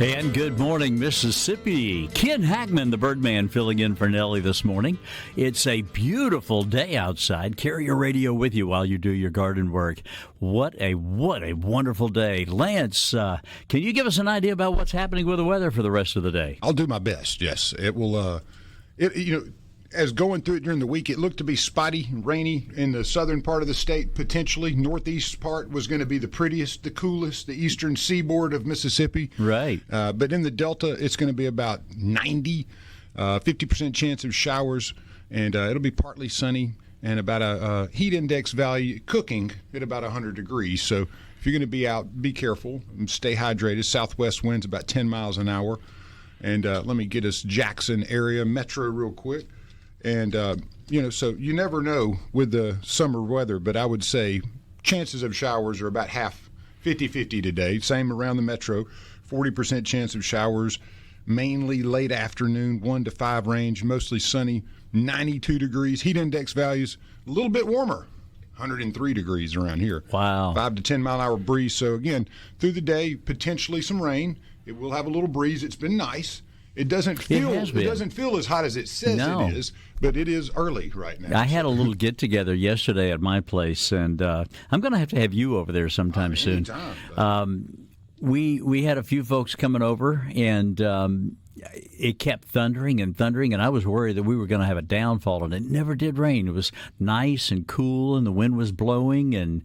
And good morning, Mississippi. Ken Hackman, the Birdman, filling in for Nellie this morning. It's a beautiful day outside. Carry your radio with you while you do your garden work. What a wonderful day. Lance, can you give us an idea about what's happening with the weather for the rest of the day? I'll do my best, yes. It will, as going through it during the week, it looked to be spotty and rainy in the southern part of the state, potentially. Northeast part was going to be the prettiest, the coolest, the eastern seaboard of Mississippi. Right. But in the Delta, it's going to be about 50% chance of showers, and it'll be partly sunny and about a heat index value cooking at about 100 degrees. So if you're going to be out, be careful and stay hydrated. Southwest winds about 10 miles an hour. And let me get us Jackson area metro real quick. And, so you never know with the summer weather, but I would say chances of showers are about half, 50-50 today. Same around the metro, 40% chance of showers, mainly late afternoon, 1 to 5 range, mostly sunny, 92 degrees. Heat index values a little bit warmer, 103 degrees around here. Wow. 5 to 10 mile an hour breeze. So, again, through the day, potentially some rain. It will have a little breeze. It's been nice. It doesn't feel as hot as it says it is, but it is early right now. I had a little get together yesterday at my place, and I'm going to have you over there sometime soon. We had a few folks coming over, and it kept thundering, and I was worried that we were going to have a downfall, and it never did rain. It was nice and cool, and the wind was blowing, and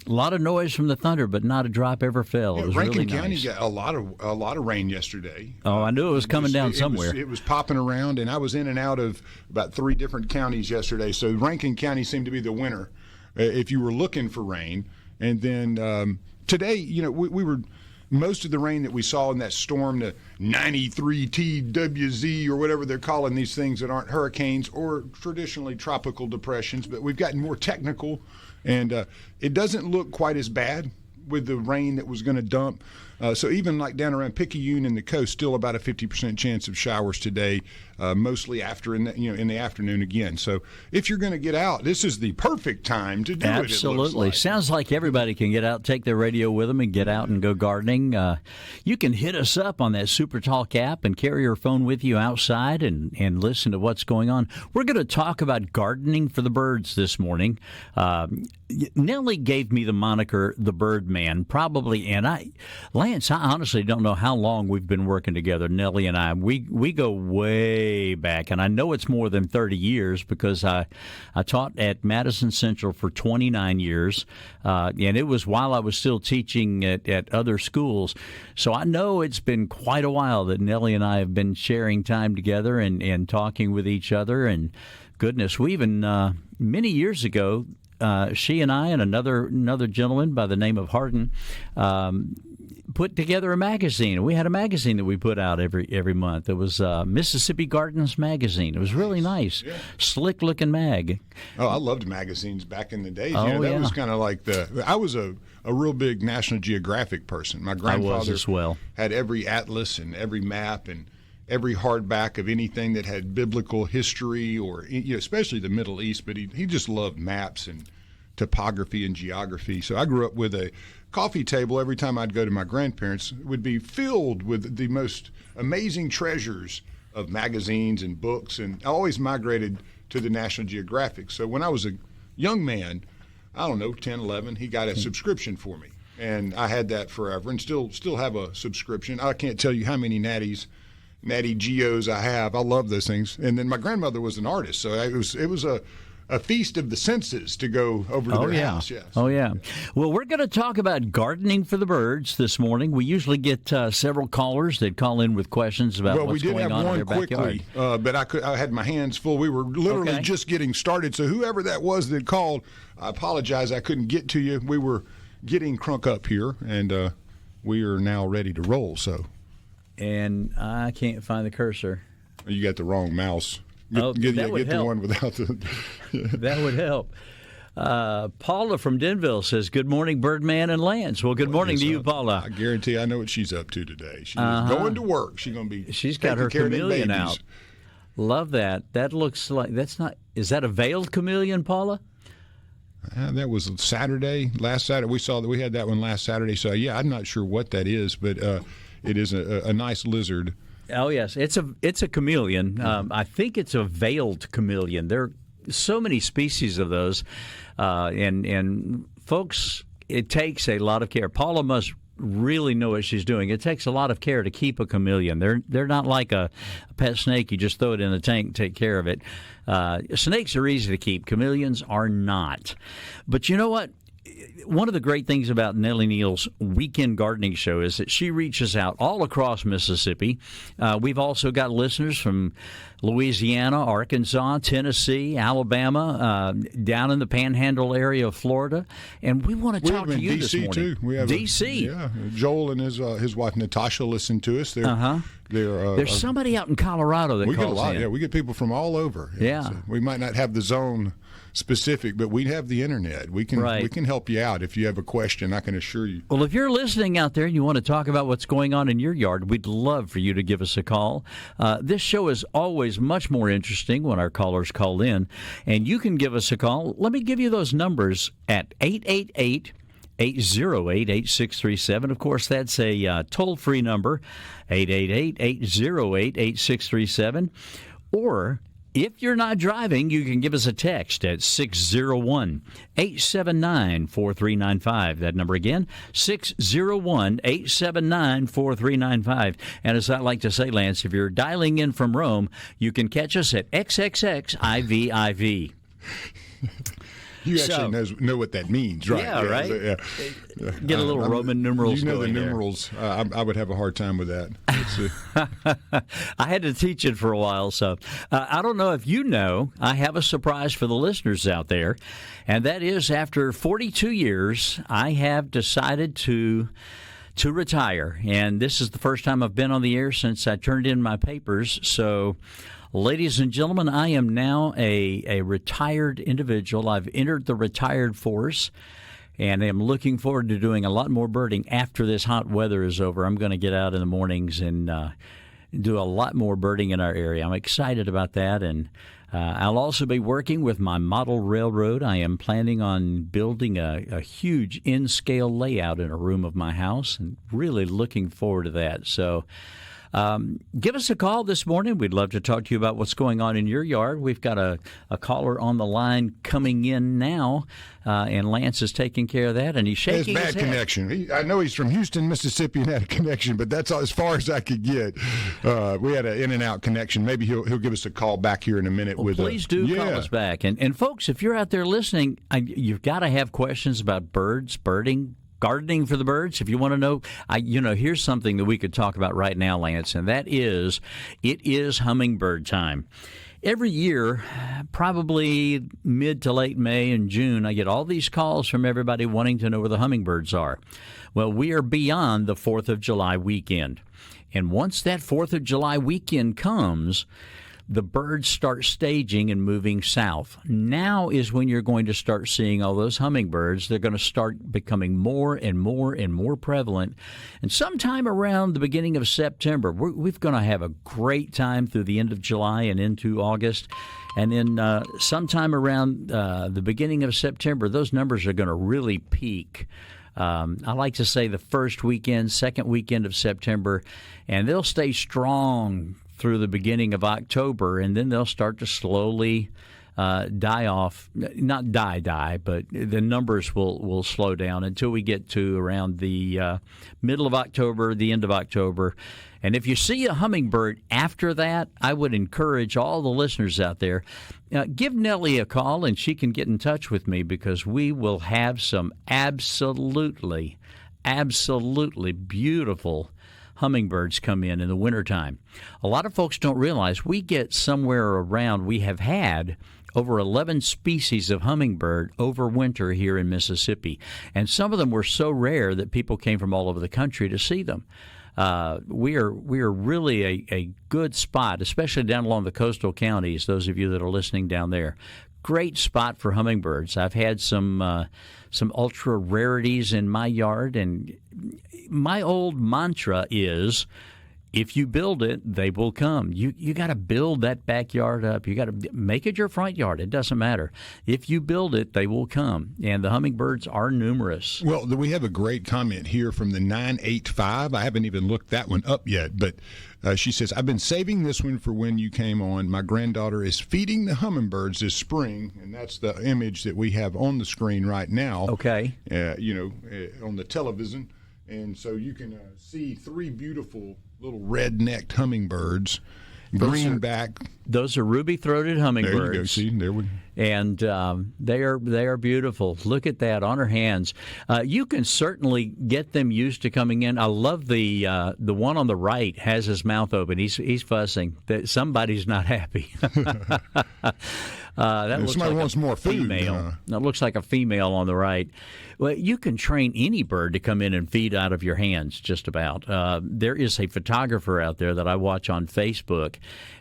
a lot of noise from the thunder, but not a drop ever fell. It was Rankin really County nice. got a lot of rain yesterday. Oh, I knew it was coming down somewhere. It was popping around, and I was in and out of about 3 different counties yesterday. So Rankin County seemed to be the winner if you were looking for rain. And then today, we were most of the rain that we saw in that storm, the 93 TWZ or whatever they're calling these things that aren't hurricanes or traditionally tropical depressions, but we've gotten more technical. And it doesn't look quite as bad with the rain that was going to dump. So even like down around Picayune and the coast, still about a 50% chance of showers today, mostly in the afternoon again. So if you're going to get out, this is the perfect time to do it. Absolutely. Sounds like everybody can get out, take their radio with them, and get out and go gardening. You can hit us up on that SuperTalk app and carry your phone with you outside and listen to what's going on. We're going to talk about gardening for the birds this morning. Nellie gave me the moniker the Birdman, probably, and Lance, I honestly don't know how long we've been working together, Nellie and I. We go way back, and I know it's more than 30 years because I taught at Madison Central for 29 years, and it was while I was still teaching at other schools. So I know it's been quite a while that Nellie and I have been sharing time together and talking with each other, and goodness, we even, many years ago, she and I and another gentleman by the name of Hardin put together a magazine. We had a magazine that we put out every month. It was Mississippi Gardens Magazine. It was really nice, slick-looking mag. Oh, I loved magazines back in the days. Oh, that was kind of like I was a real big National Geographic person. My grandfather I was as well. Had every atlas and every map and every hardback of anything that had biblical history or especially the Middle East, but he just loved maps and topography and geography. So I grew up with a coffee table every time I'd go to my grandparents. It would be filled with the most amazing treasures of magazines and books, and I always migrated to the National Geographic. So when I was a young man, I don't know, 10, 11, he got a subscription for me, and I had that forever and still have a subscription. I can't tell you how many Natty Geos I have. I love those things. And then my grandmother was an artist, so it was a feast of the senses to go over to their house. Yes. Oh, yeah. Well, we're going to talk about gardening for the birds this morning. We usually get several callers that call in with questions about what's going on in their backyard. Well, we did have one quickly, but I had my hands full. We were literally just getting started. So whoever that was that called, I apologize I couldn't get to you. We were getting crunk up here, and we are now ready to roll. So. And I can't find the cursor. You got the wrong mouse. That would get help. the one without the. That would help. Paula from Denville says, "Good morning, Birdman and Lance." Well, good morning to you, Paula. I guarantee I know what she's up to today. She's going to work. She's going to be. She's got her chameleon out. Love that. That looks like that's not. Is that a veiled chameleon, Paula? That was Saturday. Last Saturday we saw that we had that one last Saturday. So yeah, I'm not sure what that is, but it is a nice lizard. Oh yes, it's a chameleon. I think it's a veiled chameleon. There are so many species of those, and folks, it takes a lot of care. Paula must really know what she's doing. It takes a lot of care to keep a chameleon. They're not like a pet snake. You just throw it in a tank and take care of it. Snakes are easy to keep. Chameleons are not. But you know what? One of the great things about Nellie Neal's weekend gardening show is that she reaches out all across Mississippi. We've also got listeners from Louisiana, Arkansas, Tennessee, Alabama, down in the Panhandle area of Florida, and we want to talk to you this morning. Too. We have DC. Yeah, Joel and his wife Natasha listen to us. There's somebody out in Colorado that we calls get a lot. in. Yeah, we get people from all over. Yeah, so we might not have the zone specific, but we have the internet. We can help you out if you have a question. I can assure you. Well, if you're listening out there and you want to talk about what's going on in your yard, we'd love for you to give us a call. This show is always much more interesting when our callers call in, and you can give us a call. Let me give you those numbers at 888-808-8637. Of course, that's a toll-free number, 888-808-8637. Or if you're not driving, you can give us a text at 601-879-4395. That number again, 601-879-4395. And as I like to say, Lance, if you're dialing in from Rome, you can catch us at XXXIVIV. You actually know what that means, right? Yeah, right? So, yeah. Get a little Roman numerals going. You know the there. numerals. I would have a hard time with that. I had to teach it for a while, so I don't know if you know, I have a surprise for the listeners out there, and that is after 42 years, I have decided to retire, and this is the first time I've been on the air since I turned in my papers, so ladies and gentlemen, I am now a retired individual. I've entered the retired force, and I'm looking forward to doing a lot more birding after this hot weather is over. I'm going to get out in the mornings and do a lot more birding in our area. I'm excited about that, and I'll also be working with my model railroad. I am planning on building a huge in-scale layout in a room of my house, and really looking forward to that. So give us a call this morning. We'd love to talk to you about what's going on in your yard. We've got a caller on the line coming in now, and Lance is taking care of that, and he's shaking his head. It's bad connection. I know he's from Houston, Mississippi, and had a connection, but that's as far as I could get. We had an in-and-out connection. Maybe he'll give us a call back here in a minute. Well, please do call us back. And folks, if you're out there listening, you've got to have questions about birds, birding, gardening for the birds. If you want to know, here's something that we could talk about right now, Lance, and that is, it is hummingbird time. Every year, probably mid to late May and June, I get all these calls from everybody wanting to know where the hummingbirds are. Well, we are beyond the 4th of July weekend. And once that 4th of July weekend comes, the birds start staging and moving south. Now is when you're going to start seeing all those hummingbirds. They're going to start becoming more and more and more prevalent. And sometime around the beginning of September, we're going to have a great time through the end of July and into August. And then sometime around the beginning of September, those numbers are going to really peak. I like to say the first weekend, second weekend of September, and they'll stay strong through the beginning of October, and then they'll start to slowly die off. Not die, but the numbers will slow down until we get to around the middle of October, the end of October. And if you see a hummingbird after that, I would encourage all the listeners out there, give Nellie a call, and she can get in touch with me, because we will have some absolutely beautiful hummingbirds come in the wintertime. A lot of folks don't realize we have had over 11 species of hummingbird over winter here in Mississippi. And some of them were so rare that people came from all over the country to see them. We are really a good spot, especially down along the coastal counties, those of you that are listening down there. Great spot for hummingbirds. I've had some ultra rarities in my yard, and my old mantra is, if you build it, they will come. You got to build that backyard up. You got to make it your front yard. It doesn't matter. If you build it, they will come. And the hummingbirds are numerous. Well, we have a great comment here from the 985. I haven't even looked that one up yet, but she says, I've been saving this one for when you came on. My granddaughter is feeding the hummingbirds this spring, and that's the image that we have on the screen right now. Okay. On the television. And so you can see 3 beautiful little red-necked hummingbirds, greenback. Those are ruby-throated hummingbirds. There you go. See, there we. And they are beautiful. Look at that on her hands. You can certainly get them used to coming in. I love the one on the right has his mouth open. He's fussing that somebody's not happy. Somebody wants more food. That looks like a female on the right. Well, you can train any bird to come in and feed out of your hands, just about. There is a photographer out there that I watch on Facebook,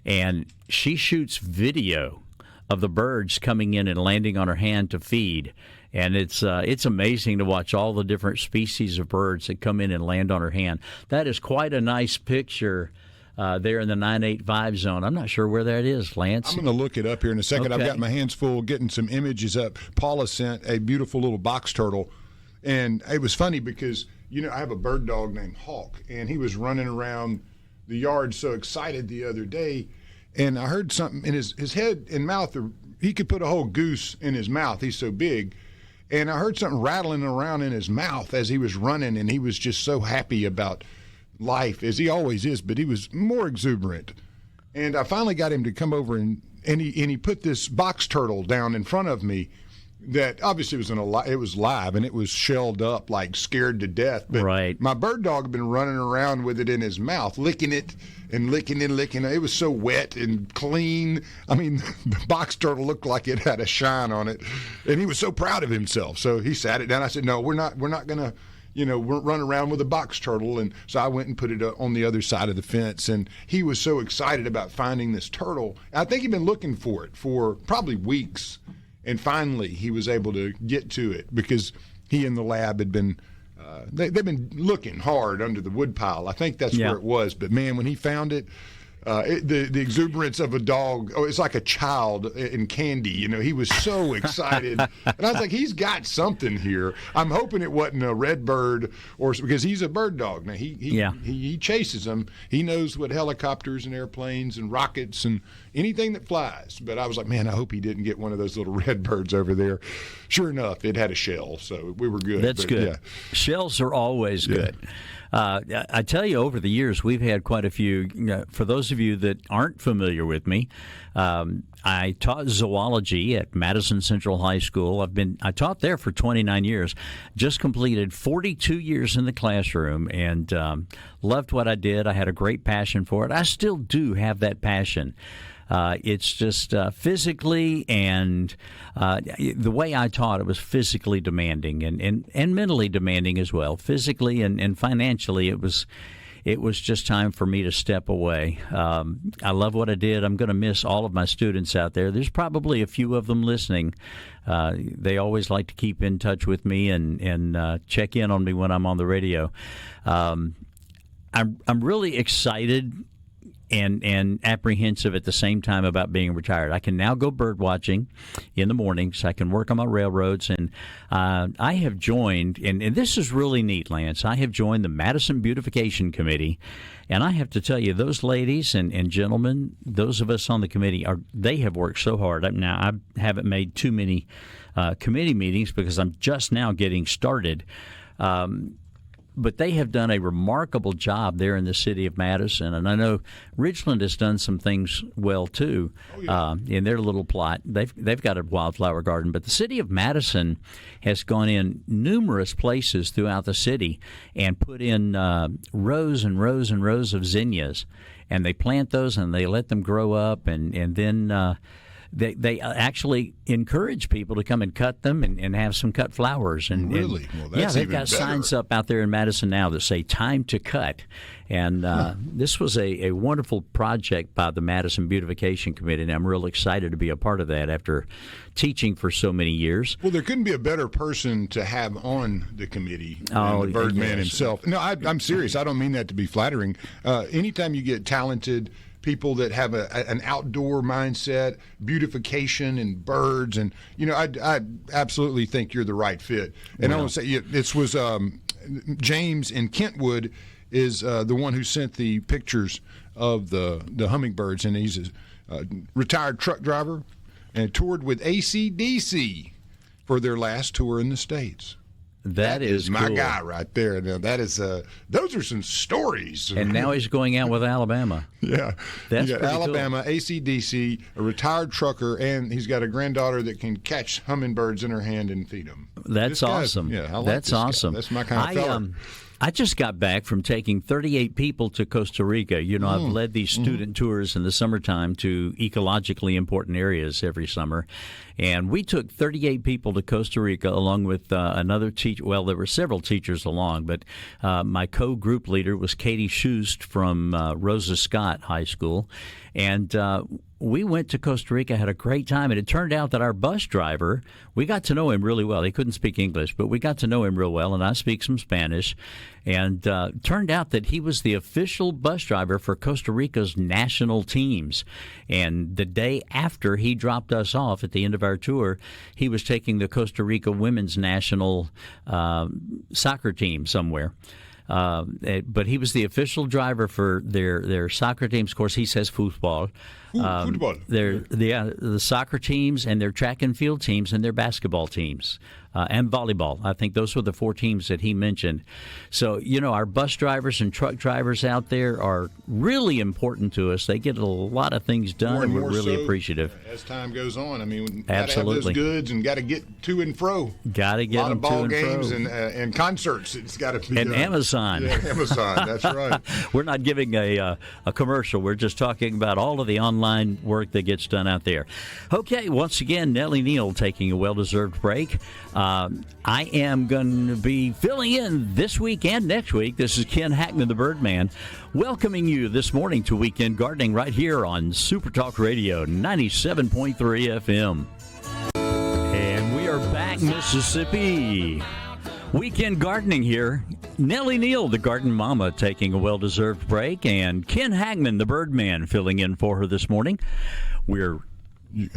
and she shoots video of the birds coming in and landing on her hand to feed. And it's amazing to watch all the different species of birds that come in and land on her hand. That is quite a nice picture. There in the 985 zone. I'm not sure where that is, Lance. I'm going to look it up here in a second. Okay. I've got my hands full getting some images up. Paula sent a beautiful little box turtle, and it was funny because, I have a bird dog named Hawk, and he was running around the yard so excited the other day, and I heard something in his head and mouth. He could put a whole goose in his mouth. He's so big. And I heard something rattling around in his mouth as he was running, and he was just so happy about life, as he always is, but he was more exuberant. And I finally got him to come over, and he put this box turtle down in front of me that obviously it was live, and it was shelled up, like scared to death. But right. My bird dog had been running around with it in his mouth, licking it and licking and licking it. It was so wet and clean. I mean, the box turtle looked like it had a shine on it, and he was so proud of himself. So he sat it down. I said, no, we're not going to run around with a box turtle. And so I went and put it on the other side of the fence. And he was so excited about finding this turtle. I think he'd been looking for it for probably weeks. And finally, he was able to get to it because he and the lab had been, they've been looking hard under the woodpile. I think that's where it was. But, man, when he found it, the exuberance of a dog, it's like a child in candy. He was so excited. And I was like, he's got something here. I'm hoping it wasn't a red bird, because he's a bird dog. Now, he chases them. He knows what helicopters and airplanes and rockets and anything that flies. But I was like, man, I hope he didn't get one of those little red birds over there. Sure enough, it had a shell, so we were good. That's good. Yeah. Shells are always good. I tell you, over the years, we've had quite a few. For those of you that aren't familiar with me, I taught zoology at Madison Central High School. I taught there for 29 years. Just completed 42 years in the classroom, and loved what I did. I had a great passion for it. I still do have that passion. It's just physically and the way I taught it was physically demanding and mentally demanding as well. Physically and financially, it was just time for me to step away. I love what I did. I'm going to miss all of my students out there. There's probably a few of them listening. They always like to keep in touch with me and check in on me when I'm on the radio. I'm really excited and apprehensive at the same time about being retired. I can now go bird watching in the mornings. I can work on my railroads, and I have joined, and this is really neat, Lance. I have joined the Madison Beautification Committee, and I have to tell you, those ladies and gentlemen, those of us on the committee, they have worked so hard. Now, I haven't made too many committee meetings because I'm just now getting started. But they have done a remarkable job there in the city of Madison. And I know Ridgeland has done some things well, too, in their little plot. They've got a wildflower garden. But the city of Madison has gone in numerous places throughout the city and put in rows and rows and rows of zinnias. And they plant those and they let them grow up. And then they actually encourage people to come and cut them and have some cut flowers. And really? Well, that's they've even got better. signs up out there in Madison now that say "Time to Cut." And this was a wonderful project by the Madison Beautification Committee, and I'm real excited to be a part of that after teaching for so many years. Well, there couldn't be a better person to have on the committee than the Birdman himself. No, I'm serious. I don't mean that to be flattering. Anytime you get talented people that have an outdoor mindset, beautification and birds, and I absolutely think you're the right fit. And I want to say this was James in Kentwood is the one who sent the pictures of the hummingbirds, and he's a retired truck driver and toured with AC/DC for their last tour in the States. That is my cool. guy right there. Now, that is those are some stories. And now he's going out with Alabama. Yeah, That's you got pretty Alabama, cool. AC/DC, a retired trucker, and he's got a granddaughter that can catch hummingbirds in her hand and feed them. That's awesome. Yeah, I like That's this guy. awesome. That's my kind of fella. I just got back from taking 38 people to Costa Rica. I've led these student tours in the summertime to ecologically important areas every summer. And we took 38 people to Costa Rica along with another teacher. Well, there were several teachers along, but my co-group leader was Katie Schust from Rosa Scott High School. And we went to Costa Rica, had a great time, and it turned out that our bus driver, we got to know him really well. He couldn't speak English, but we got to know him real well, and I speak some Spanish. And turned out that he was the official bus driver for Costa Rica's national teams. And the day after he dropped us off at the end of our tour, he was taking the Costa Rica women's national soccer team somewhere. But he was the official driver for their soccer teams. Of course, he says football. Football. The soccer teams and their track and field teams and their basketball teams and volleyball. I think those were the four teams that he mentioned. So, our bus drivers and truck drivers out there are really important to us. They get a lot of things done, and we're really appreciative. As time goes on, Absolutely. Got to have those goods and got to get to and fro. Got to get them to and fro. A lot of ball games and concerts. It's got to be and done. Amazon. Yeah, Amazon. That's right. We're not giving a commercial. We're just talking about all of the online work that gets done out there. Okay, once again, Nellie Neal taking a well-deserved break. I am going to be filling in this week and next week. This is Ken Hackman, the Birdman, welcoming you this morning to Weekend Gardening right here on SuperTalk Radio 97.3 FM. And we are back, Mississippi. Weekend Gardening here. Nellie Neal, the garden mama, taking a well-deserved break, and Ken Hackman, the Birdman, filling in for her this morning. I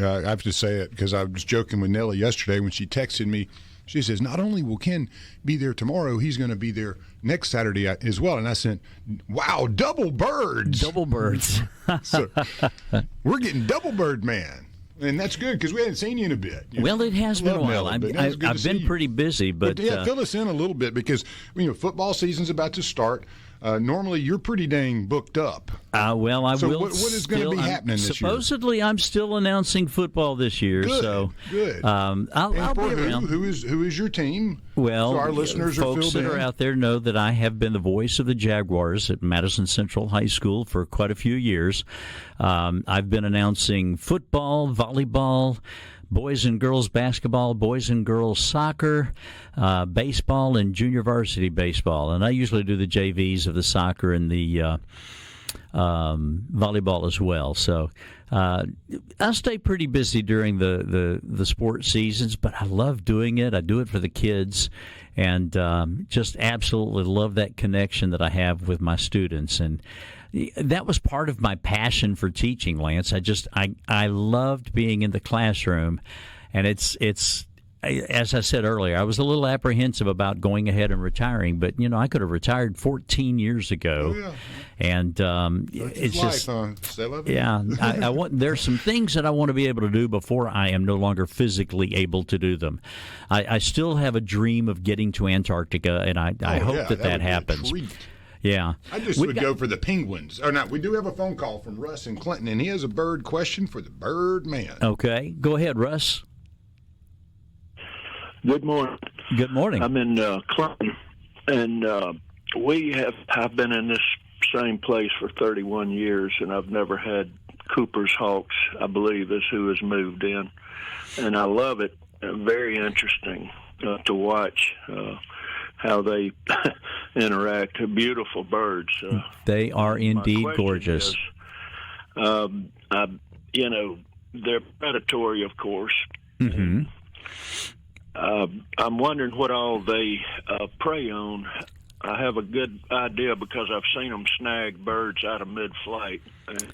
have to say it because I was joking with Nellie yesterday when she texted me. She says, not only will Ken be there tomorrow, he's going to be there next Saturday as well. And I said, wow, double birds. Double birds. So we're getting double bird man. And that's good because we hadn't seen you in a bit. Well, it has been a while. I've been pretty busy. But fill us in a little bit because football season's about to start. Normally, you're pretty dang booked up. Well, I so will. What is going to be happening this year? Supposedly, I'm still announcing football this year. Good. I'll be around. Who is your team? Well, so our listeners folks that are out there know that I have been the voice of the Jaguars at Madison Central High School for quite a few years. I've been announcing football, volleyball, boys and girls basketball, boys and girls soccer, baseball, and junior varsity baseball. And I usually do the JVs of the soccer and the volleyball as well. So I stay pretty busy during the sport seasons, but I love doing it. I do it for the kids, and just absolutely love that connection that I have with my students. And that was part of my passion for teaching, Lance. I loved being in the classroom, and it's as I said earlier, I was a little apprehensive about going ahead and retiring, but I could have retired 14 years ago. Oh, yeah. And it's just I want. There's some things that I want to be able to do before I am no longer physically able to do them. I still have a dream of getting to Antarctica, and I hope that happens. Yeah. I just would go for the penguins. Or not. We do have a phone call from Russ in Clinton, and he has a bird question for the Birdman. Okay. Go ahead, Russ. Good morning. Good morning. I'm in Clinton, and we have been in this same place for 31 years, and I've never had Cooper's Hawks, I believe, is who has moved in. And I love it. Very interesting to watch how they interact. Beautiful birds. They are indeed gorgeous. They're predatory, of course. Mm-hmm. I'm wondering what all they prey on. I have a good idea because I've seen them snag birds out of mid-flight. And,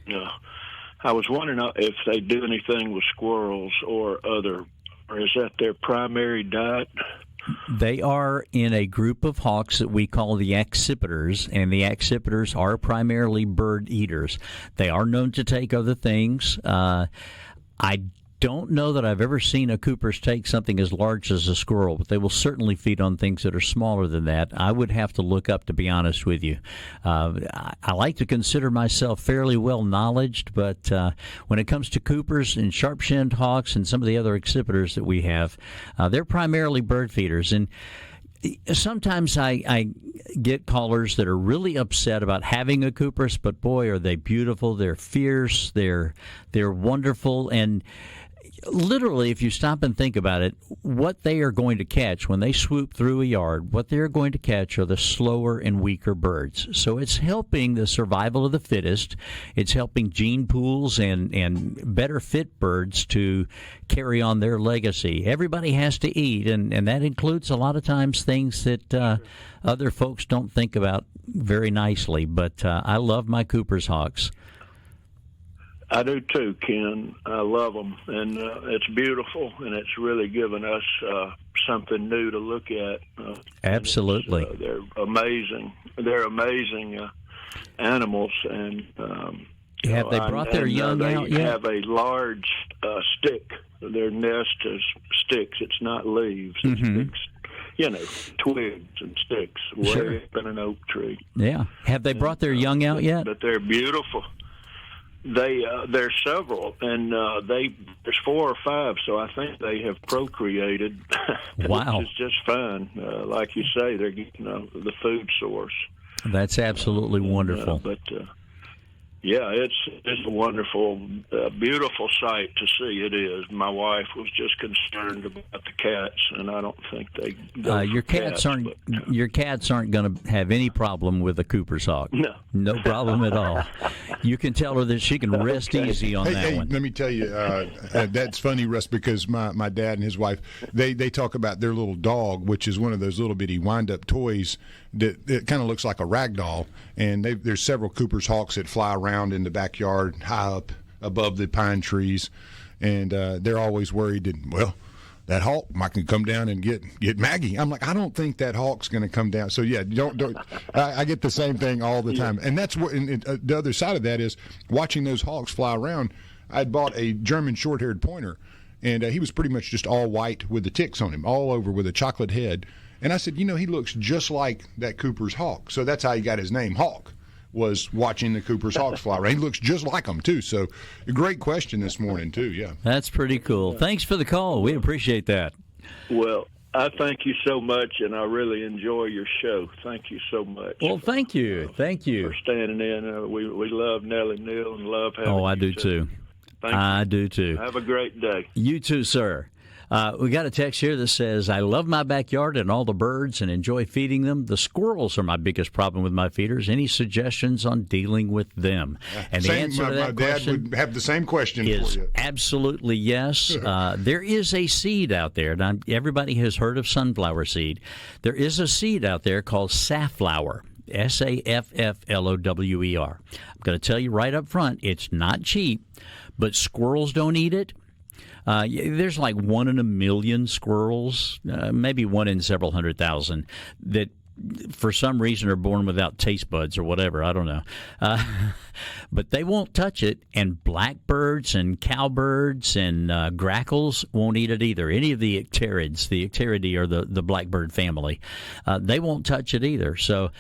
I was wondering if they do anything with squirrels or is that their primary diet? They are in a group of hawks that we call the accipiters, and the accipiters are primarily bird eaters. They are known to take other things. I don't know that I've ever seen a Cooper's take something as large as a squirrel, but they will certainly feed on things that are smaller than that. I would have to look up, to be honest with you. I like to consider myself fairly well knowledged, but when it comes to Coopers and sharp-shinned hawks and some of the other accipiters that we have, they're primarily bird feeders. And sometimes I get callers that are really upset about having a Cooper's, but boy, are they beautiful. They're fierce. They're wonderful. And literally, if you stop and think about it, what they are going to catch when they swoop through a yard, what they're going to catch are the slower and weaker birds. So it's helping the survival of the fittest. It's helping gene pools and better fit birds to carry on their legacy. Everybody has to eat, and that includes a lot of times things that other folks don't think about very nicely. But I love my Cooper's Hawks. I do too, Ken. I love them, and it's beautiful, and it's really given us something new to look at. Absolutely, they're amazing. They're amazing animals, and have they brought their young out yet? They have a large stick. Their nest is sticks. It's not leaves. It's sticks. Twigs and sticks way up in an oak tree. Yeah. Have they brought their young out yet? But they're beautiful. There's several, and there's 4 or 5, so I think they have procreated. Wow, which is just fine. Like you say, they're getting the food source. That's absolutely wonderful. Yeah, it's a wonderful, beautiful sight to see. It is. My wife was just concerned about the cats, and I don't think they. Your cats aren't going to have any problem with a Cooper's Hawk. No problem at all. You can tell her that she can rest easy on that one. Let me tell you, that's funny, Russ, because my dad and his wife they talk about their little dog, which is one of those little bitty wind-up toys that it kind of looks like a rag doll, and there's several Cooper's Hawks that fly around in the backyard high up above the pine trees, and they're always worried that, that hawk might come down and get Maggie. I'm like, I don't think that hawk's going to come down. So yeah, don't. I get the same thing all the time, and that's what. And the other side of that is watching those hawks fly around. I'd bought a German short-haired pointer, and he was pretty much just all white with the ticks on him, all over with a chocolate head. And I said, he looks just like that Cooper's Hawk. So that's how he got his name, Hawk, was watching the Cooper's Hawks fly around. He looks just like them, too. So a great question this morning, too, yeah. That's pretty cool. Thanks for the call. We appreciate that. Well, I thank you so much, and I really enjoy your show. Thank you so much. Well, thank you. Thank you. For standing in. We love Nellie, Neal, and love having you. I do, too. I do, too. Have a great day. You too, sir. We got a text here that says, I love my backyard and all the birds and enjoy feeding them. The squirrels are my biggest problem with my feeders. Any suggestions on dealing with them? And the answer to that question, my dad would have the same question is for you. Absolutely yes. There is a seed out there. Now, everybody has heard of sunflower seed. There is a seed out there called safflower. Safflower. I'm going to tell you right up front, it's not cheap, but squirrels don't eat it. There's like 1 in a million squirrels, maybe 1 in several 100,000, that for some reason are born without taste buds or whatever. I don't know. But they won't touch it, and blackbirds and cowbirds and grackles won't eat it either. Any of the icterids, the icteridae are the blackbird family, they won't touch it either. So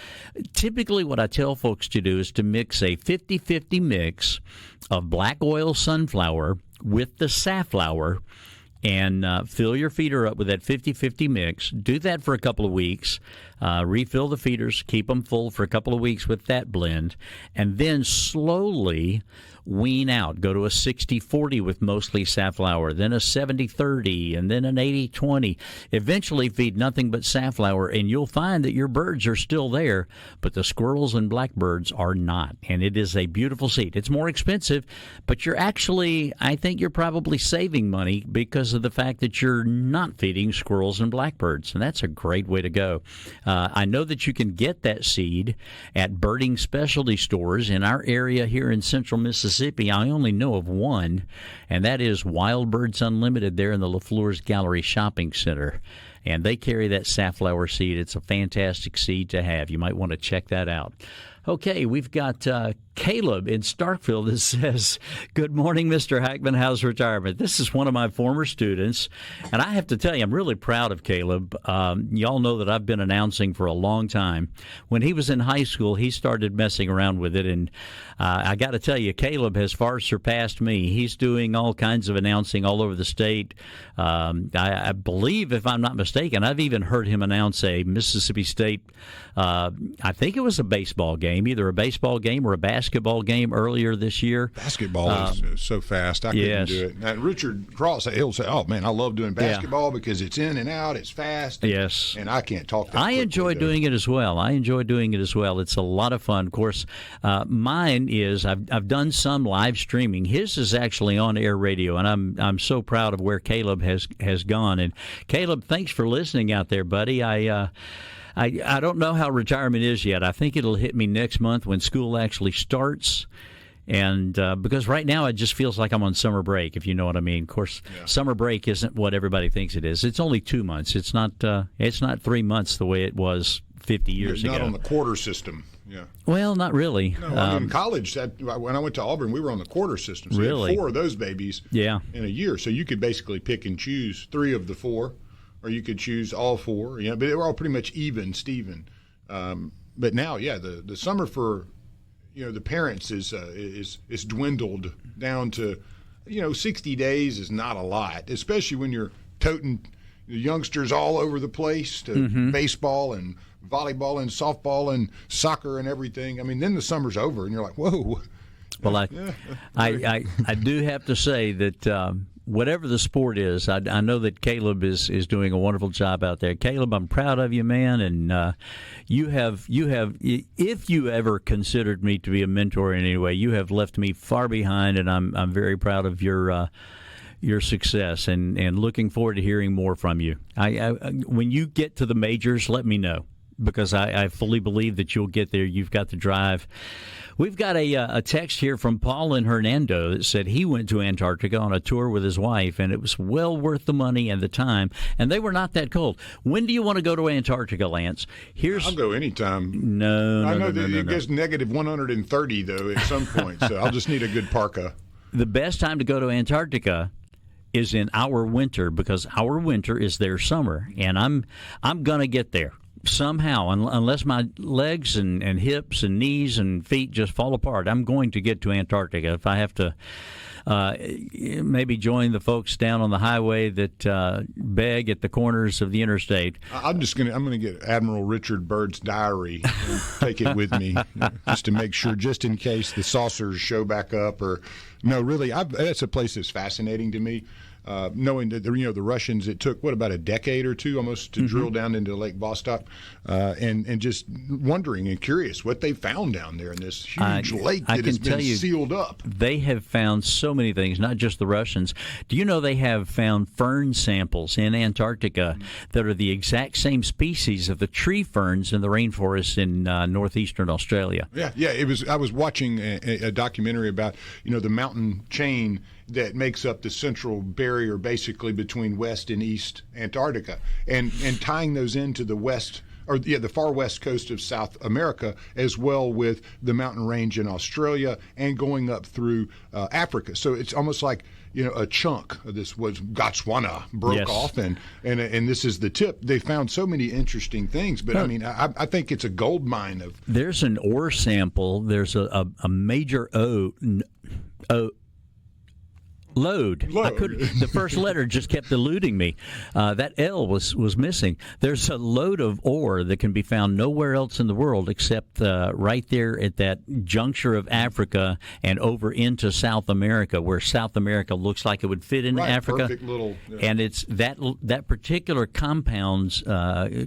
typically what I tell folks to do is to mix a 50-50 mix of black oil sunflower with the safflower, and fill your feeder up with that 50-50 mix. Do that for a couple of weeks. refill the feeders, keep them full for a couple of weeks with that blend, and then slowly wean out. Go to a 60-40 with mostly safflower, then a 70-30, and then an 80-20. Eventually feed nothing but safflower, and you'll find that your birds are still there, but the squirrels and blackbirds are not. And it is a beautiful seed. It's more expensive, but I think you're probably saving money because of the fact that you're not feeding squirrels and blackbirds, and that's a great way to go. I know that you can get that seed at birding specialty stores in our area here in central Mississippi. I only know of one, and that is Wild Birds Unlimited there in the LaFleur's Gallery Shopping Center. And they carry that safflower seed. It's a fantastic seed to have. You might want to check that out. Okay, we've got Caleb in Starkville that says, "Good morning, Mr. Hackman. How's retirement?" This is one of my former students, and I have to tell you, I'm really proud of Caleb. Y'all know that I've been announcing for a long time. When he was in high school, he started messing around with it, and I got to tell you, Caleb has far surpassed me. He's doing all kinds of announcing all over the state. I believe, if I'm not mistaken, I've even heard him announce a Mississippi State, I think it was a baseball game, either a baseball game or a basketball game earlier this year. Basketball is so fast. I couldn't do it. And Richard Cross, he'll say, "Oh, man, I love doing basketball because it's in and out, it's fast." Yes. And I can't talk that I quickly, enjoy doing it as well. It's a lot of fun. Of course, mine is I've done some live streaming. His is actually on air radio, and I'm so proud of where Caleb has gone. And Caleb, thanks for listening out there, buddy. I don't know how retirement is yet. I think it'll hit me next month when school actually starts. And because right now it just feels like I'm on summer break, if you know what I mean. Of course, summer break isn't what everybody thinks it is. It's only 2 months. It's not 3 months the way it was 50 years ago. Not on the quarter system. Yeah. Well, not really. No, in college, when I went to Auburn, we were on the quarter system. So really? You had 4 of those babies in a year. So you could basically pick and choose 3 of the 4. Or you could choose all 4, but they were all pretty much even, Steven. But now, the summer for, the parents is dwindled down to, 60 days is not a lot, especially when you're toting youngsters all over the place to baseball and volleyball and softball and soccer and everything. I mean, then the summer's over and you're like, whoa. Well, I do have to say that whatever the sport is, I know that Caleb is doing a wonderful job out there. Caleb, I'm proud of you, man, and you have if you ever considered me to be a mentor in any way, you have left me far behind, and I'm very proud of your success and looking forward to hearing more from you. When you get to the majors, let me know, because I fully believe that you'll get there. You've got the drive. We've got a text here from Paul in Hernando that said he went to Antarctica on a tour with his wife, and it was well worth the money and the time, and they were not that cold. When do you want to go to Antarctica, Lance? I'll go anytime. I know that it gets negative 130, though, at some point, so I'll just need a good parka. The best time to go to Antarctica is in our winter, because our winter is their summer, and I'm going to get there somehow, unless my legs and hips and knees and feet just fall apart. I'm going to get to Antarctica. If I have to maybe join the folks down on the highway that beg at the corners of the interstate. I'm going to get Admiral Richard Byrd's diary and take it with me just to make sure, just in case the saucers show back up. Or no, really, that's a place that's fascinating to me. Knowing that the Russians, it took about a decade or two almost to drill down into Lake Vostok, and just wondering and curious what they found down there in this huge lake that has been sealed up. They have found so many things, not just the Russians. Do you know they have found fern samples in Antarctica that are the exact same species of the tree ferns in the rainforests in northeastern Australia? Yeah. I was watching a documentary about the mountain chain that makes up the central barrier, basically between West and East Antarctica, and tying those into the west, or the far west coast of South America, as well with the mountain range in Australia and going up through Africa. So it's almost like a chunk of this was Botswana broke off, and this is the tip. They found so many interesting things, but I think it's a gold mine of. There's an ore sample. There's a major Load. The first letter just kept eluding me. That L was missing. There's a lode of ore that can be found nowhere else in the world except right there at that juncture of Africa and over into South America, where South America looks like it would fit into Africa. Perfect little. Yeah. And it's that particular compound's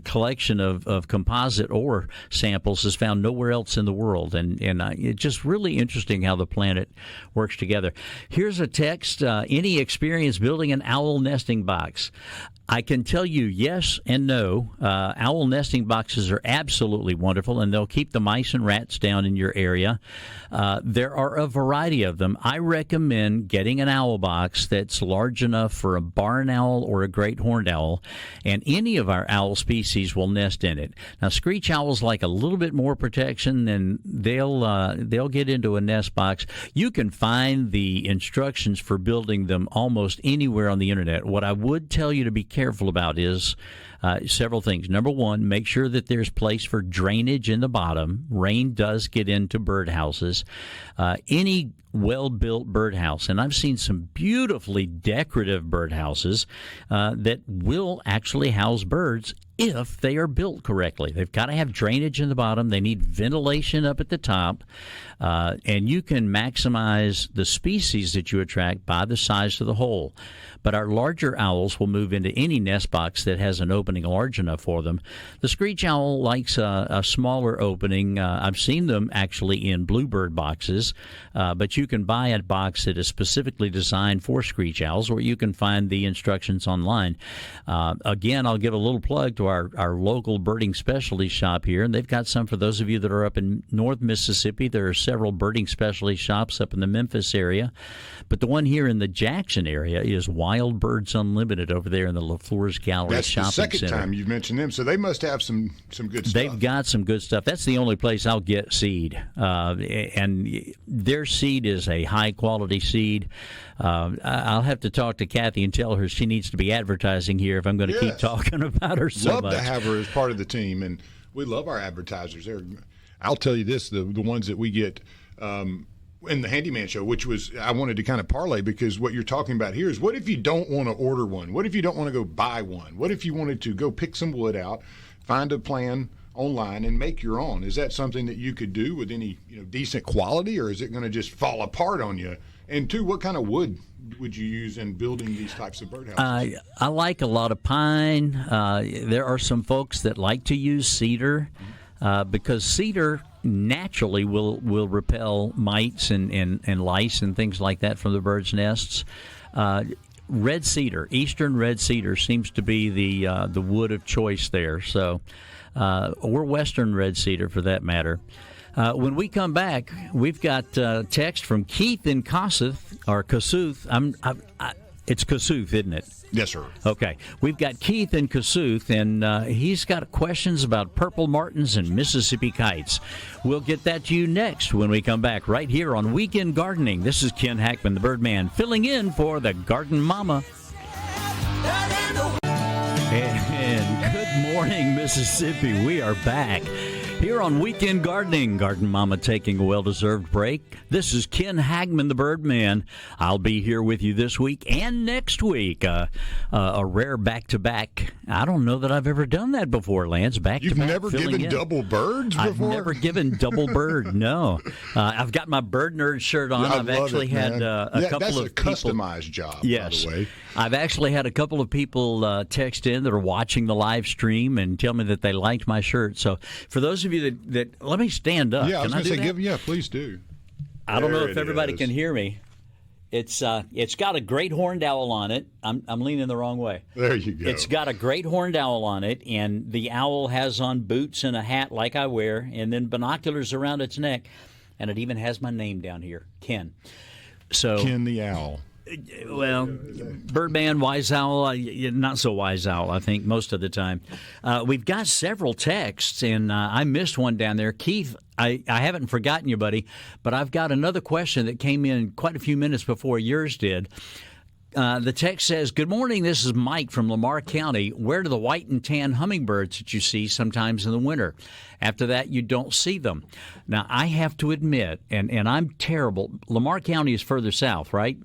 collection of composite ore samples is found nowhere else in the world. And it's just really interesting how the planet works together. Here's a text. Any experience building an owl nesting box? I can tell you yes and no. Owl nesting boxes are absolutely wonderful, and they'll keep the mice and rats down in your area. There are a variety of them. I recommend getting an owl box that's large enough for a barn owl or a great horned owl, and any of our owl species will nest in it. Now, screech owls like a little bit more protection, and they'll get into a nest box. You can find the instructions for building them almost anywhere on the internet. What I would tell you to be careful about is several things. Number one, make sure that there's place for drainage in the bottom. Rain does get into birdhouses. Any well-built birdhouse, and I've seen some beautifully decorative birdhouses that will actually house birds if they are built correctly. They've got to have drainage in the bottom. They need ventilation up at the top. And you can maximize the species that you attract by the size of the hole. But our larger owls will move into any nest box that has an opening large enough for them. The screech owl likes a smaller opening. I've seen them actually in bluebird boxes, but you can buy a box that is specifically designed for screech owls, or you can find the instructions online. Again, I'll give a little plug to our local birding specialty shop here, and they've got some for those of you that are up in North Mississippi. There are several birding specialty shops up in the Memphis area, but the one here in the Jackson area is Wild Birds Unlimited over there in the LaFleur's Gallery Shopping Center. That's the second time you've mentioned them, so they must have some good stuff. They've got some good stuff. That's the only place I'll get seed, and their seed is a high-quality seed. I'll have to talk to Kathy and tell her she needs to be advertising here if I'm going to keep talking about her so much. Love to have her as part of the team, and we love our advertisers. I'll tell you this, the ones that we get in the Handyman Show, which was, I wanted to kind of parlay, because what you're talking about here is, what if you don't want to order one? What if you don't want to go buy one? What if you wanted to go pick some wood out, find a plan online, and make your own? Is that something that you could do with any decent quality, or is it going to just fall apart on you? And two, what kind of wood would you use in building these types of birdhouses? I like a lot of pine. There are some folks that like to use cedar, because cedar naturally will repel mites and lice and things like that from the birds' nests. Red cedar, eastern red cedar, seems to be the wood of choice there. So, or western red cedar for that matter. When we come back, we've got text from Keith in Kossuth. It's Kossuth, isn't it? Yes, sir. Okay. We've got Keith in Kossuth, and he's got questions about purple martins and Mississippi kites. We'll get that to you next when we come back right here on Weekend Gardening. This is Ken Hackman, the Birdman, filling in for the Garden Mama. And good morning, Mississippi. We are back here on Weekend Gardening. Garden Mama taking a well-deserved break. This is Ken Hackman, the Birdman. I'll be here with you this week and next week. A rare back-to-back. I don't know that I've ever done that before, Lance. Back-to-back. You've never given double birds before? I've never given double bird, no. I've got my Bird Nerd shirt on. Yeah, I've actually had a couple of people. That's a customized job, yes, by the way. I've actually had a couple of people text in that are watching the live stream and tell me that they liked my shirt. So for those of you that let me stand up. Yeah, I was going to say, please do. I don't know if everybody can hear me. It's got a great horned owl on it. I'm leaning the wrong way. There you go. It's got a great horned owl on it, and the owl has on boots and a hat like I wear, and then binoculars around its neck, and it even has my name down here, Ken. So Ken the Owl. Well, Birdman, wise owl, not so wise owl, I think, most of the time. We've got several texts, and I missed one down there. Keith, I haven't forgotten you, buddy, but I've got another question that came in quite a few minutes before yours did. The text says, "Good morning, this is Mike from Lamar County. Where do the white and tan hummingbirds that you see sometimes in the winter? After that, you don't see them." Now, I have to admit, and I'm terrible. Lamar County is further south, right?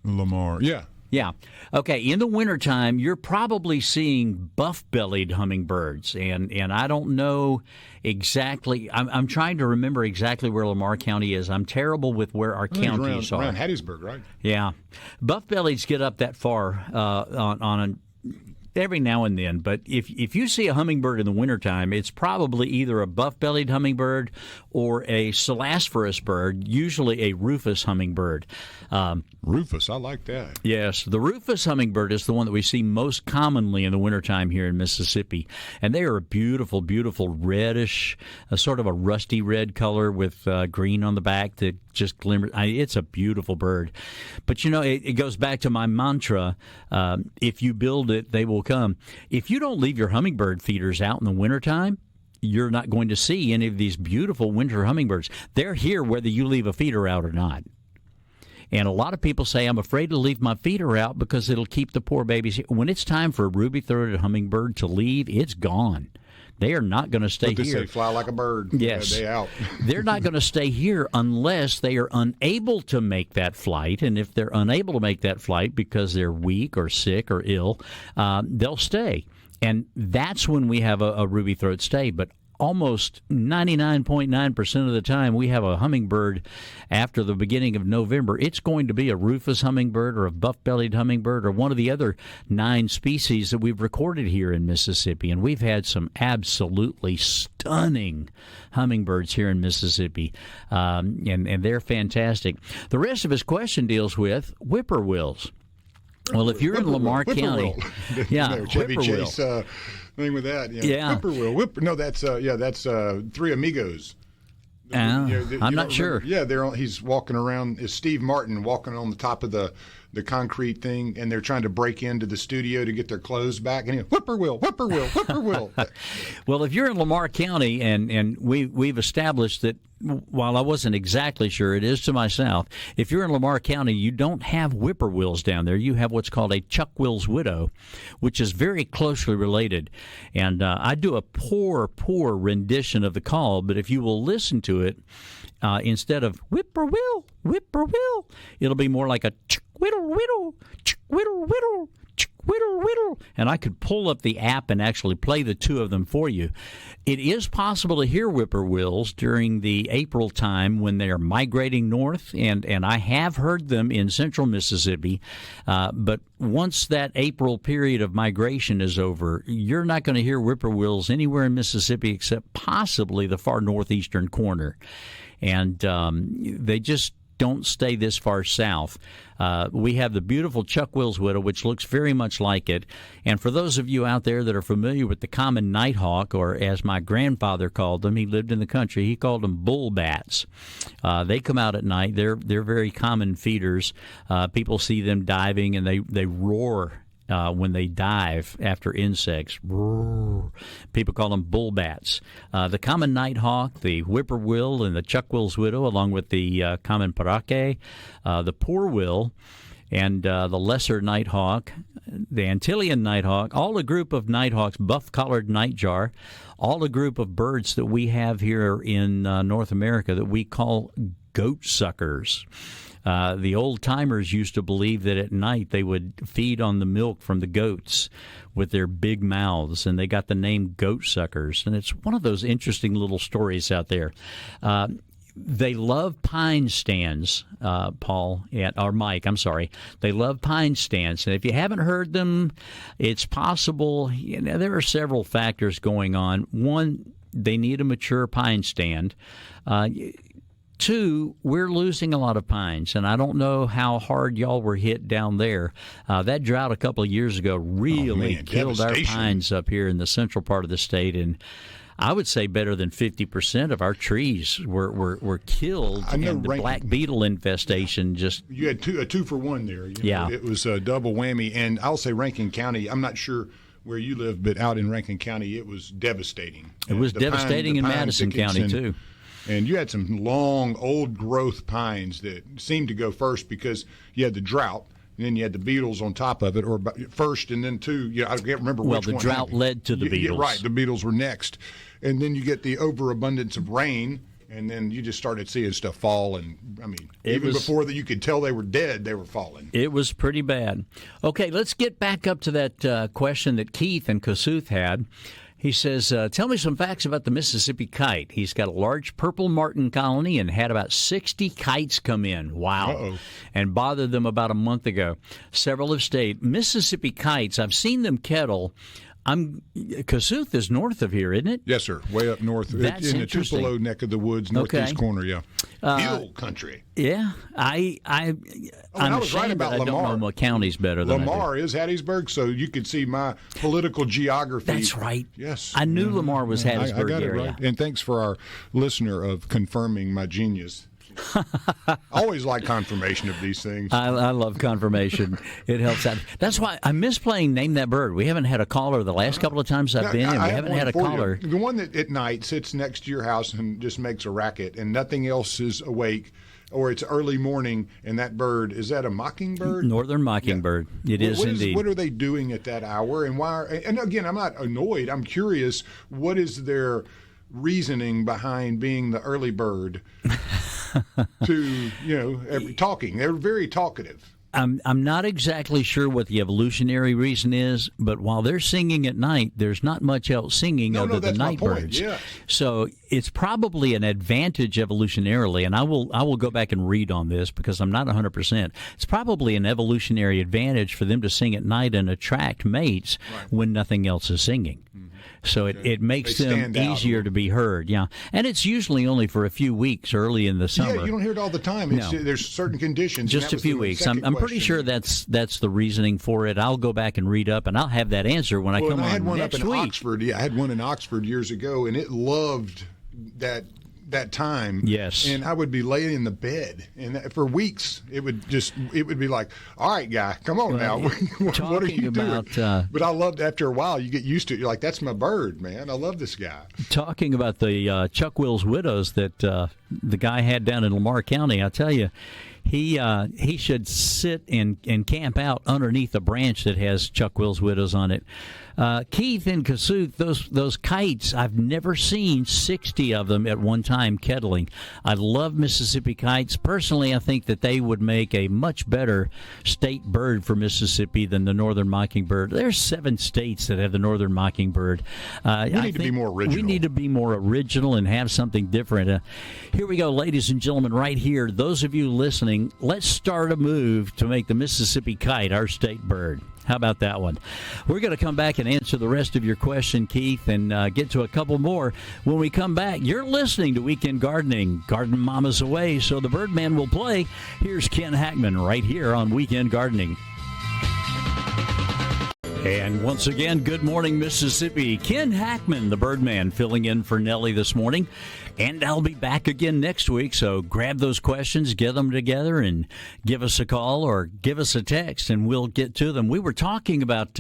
Lamar. Yeah. Yeah. Okay. In the wintertime, you're probably seeing buff-bellied hummingbirds, and I don't know exactly. I'm trying to remember exactly where Lamar County is. I'm terrible with where our counties are. Around Hattiesburg, right? Yeah. Buff-bellieds get up that far every now and then, but if you see a hummingbird in the wintertime, it's probably either a buff-bellied hummingbird or a selasphorus bird, usually a rufous hummingbird. Rufus, I like that. Yes, the rufous hummingbird is the one that we see most commonly in the wintertime here in Mississippi, and they are a beautiful, beautiful reddish, sort of a rusty red color with green on the back that just glimmers. It's a beautiful bird. But, it goes back to my mantra, if you build it, they will come. If you don't leave your hummingbird feeders out in the wintertime, you're not going to see any of these beautiful winter hummingbirds. They're here whether you leave a feeder out or not. And a lot of people say, I'm afraid to leave my feeder out because it'll keep the poor babies here. When it's time for a ruby-throated hummingbird to leave, it's gone. They are not going to stay here. They fly like a bird. Yes. Day out. They're not going to stay here unless they are unable to make that flight. And if they're unable to make that flight because they're weak or sick or ill, they'll stay. And that's when we have a ruby throat stay. But almost 99.9% of the time we have a hummingbird after the beginning of November, it's going to be a rufous hummingbird or a buff-bellied hummingbird or one of the other 9 species that we've recorded here in Mississippi. And we've had some absolutely stunning hummingbirds here in Mississippi, and they're fantastic. The rest of his question deals with whippoorwills. Well, if you're in Lamar County, yeah, Chevy whippoorwill. Chase thing with that, yeah. Whippoorwill. No, that's Three Amigos. I'm not sure. Yeah, he's walking around. Is Steve Martin walking on the top of the concrete thing, and they're trying to break into the studio to get their clothes back, and whippoorwill, whippoorwill, whippoorwill. Well, if you're in Lamar County, and we've established that, while I wasn't exactly sure, it is to my south. If you're in Lamar County, you don't have whippoorwills down there. You have what's called a chuckwill's widow, which is very closely related. And I do a poor rendition of the call, but if you will listen to it, instead of whippoorwill, whippoorwill, it'll be more like a whittle, whittle, whittle, whittle, whittle, whittle. And I could pull up the app and actually play the two of them for you. It is possible to hear whippoorwills during the April time when they are migrating north, and I have heard them in central Mississippi. But once that April period of migration is over, you're not going to hear whippoorwills anywhere in Mississippi except possibly the far northeastern corner. And they just don't stay this far south. We have the beautiful chuckwill's widow, which looks very much like it. And for those of you out there that are familiar with the common nighthawk, or as my grandfather called them, he lived in the country, he called them bull bats. They come out at night. They're very common feeders. People see them diving, and they roar when they dive after insects. People call them bull bats. The common nighthawk, the whippoorwill, and the chuckwill's widow, along with the common parake, the poorwill, and the lesser nighthawk, the Antillean nighthawk, all a group of nighthawks, buff-collared nightjar, all a group of birds that we have here in North America that we call goat suckers. The old-timers used to believe that at night they would feed on the milk from the goats with their big mouths, and they got the name goat suckers. And it's one of those interesting little stories out there. They love pine stands, Mike, I'm sorry. They love pine stands. And if you haven't heard them, it's possible. There are several factors going on. One, they need a mature pine stand. 2, we're losing a lot of pines, and I don't know how hard y'all were hit down there. That drought a couple of years ago really killed our pines up here in the central part of the state, and I would say better than 50% of our trees were killed, and the black beetle infestation just... You had a 2-for-1 there. Yeah. It was a double whammy, and I'll say Rankin County, I'm not sure where you live, but out in Rankin County, it was devastating. It was devastating in Madison County, too. And you had some long, old-growth pines that seemed to go first because you had the drought, and then you had the beetles on top of it, or first and then 2. I can't remember which one. Well, the drought led to the beetles. Right, the beetles were next. And then you get the overabundance of rain, And then you just started seeing stuff fall, and I mean, even was, before that you could tell they were dead, they were falling. It was pretty bad. Okay, let's get back up to that question that Keith in Kossuth had. He says, tell me some facts about the Mississippi kite. He's got a large purple martin colony and had about 60 kites come in. Wow. Uh-oh. And bothered them about a month ago. Several have stayed. Mississippi kites, I've seen them kettle. Kossuth is north of here, isn't it? Yes, sir. Way up north. That's in the interesting. Tupelo neck of the woods, northeast corner, yeah. Hill country. Yeah. I'm I was right about that I Lamar. don't know what county's better than Lamar is Hattiesburg, so you could see my political geography. That's right. Yes. I knew Lamar was Hattiesburg I got area. it right. And thanks for our listener of confirming my genius. I always like confirmation of these things. I love confirmation. It helps out. That's why I miss playing Name That Bird. We haven't had a caller the last couple of times I've been, and we haven't had a caller. The one that at night sits next to your house and just makes a racket, and nothing else is awake, or it's early morning, and that bird, is that a mockingbird? Northern mockingbird. Yeah. It is indeed. What are they doing at that hour, and why? And again, I'm not annoyed. I'm curious. What is their reasoning behind being the early bird? To talking. They're very talkative. I'm not exactly sure what the evolutionary reason is, but while they're singing at night, there's not much else singing other than night birds. Yes. So it's probably an advantage evolutionarily, and I will go back and read on this because I'm not 100%. It's probably an evolutionary advantage for them to sing at night and attract mates when nothing else is singing. Mm-hmm. So it makes them easier to be heard, yeah. And it's usually only for a few weeks early in the summer. Yeah, you don't hear it all the time. There's certain conditions. Just a few weeks. I'm pretty sure that's the reasoning for it. I'll go back and read up, and I'll have that answer when I come on next week. I had one up in Oxford. Yeah, I had one in Oxford years ago, and it loved that time. Yes. And I would be laying in the bed, and for weeks it would be like, all right, guy, come on now. What are you doing? But I loved, after a while, you get used to it. You're like, that's my bird, man. I love this guy. Talking about the Chuck Will's widows that the guy had down in Lamar County, I tell you, he should sit and camp out underneath a branch that has Chuck Will's widows on it. Keith in Kossuth, those kites, I've never seen 60 of them at one time kettling. I love Mississippi kites. Personally, I think that they would make a much better state bird for Mississippi than the northern mockingbird. There's 7 states that have the northern mockingbird. We need to be more original. We need to be more original and have something different. Here we go, ladies and gentlemen, right here. Those of you listening, let's start a move to make the Mississippi kite our state bird. How about that one? We're going to come back and answer the rest of your question, Keith, and get to a couple more. When we come back, you're listening to Weekend Gardening. Garden Mama's away, so the Birdman will play. Here's Ken Hackman right here on Weekend Gardening. And once again, good morning, Mississippi. Ken Hackman, the Birdman, filling in for Nellie this morning. And I'll be back again next week, so grab those questions, get them together, and give us a call or give us a text, and we'll get to them. We were talking about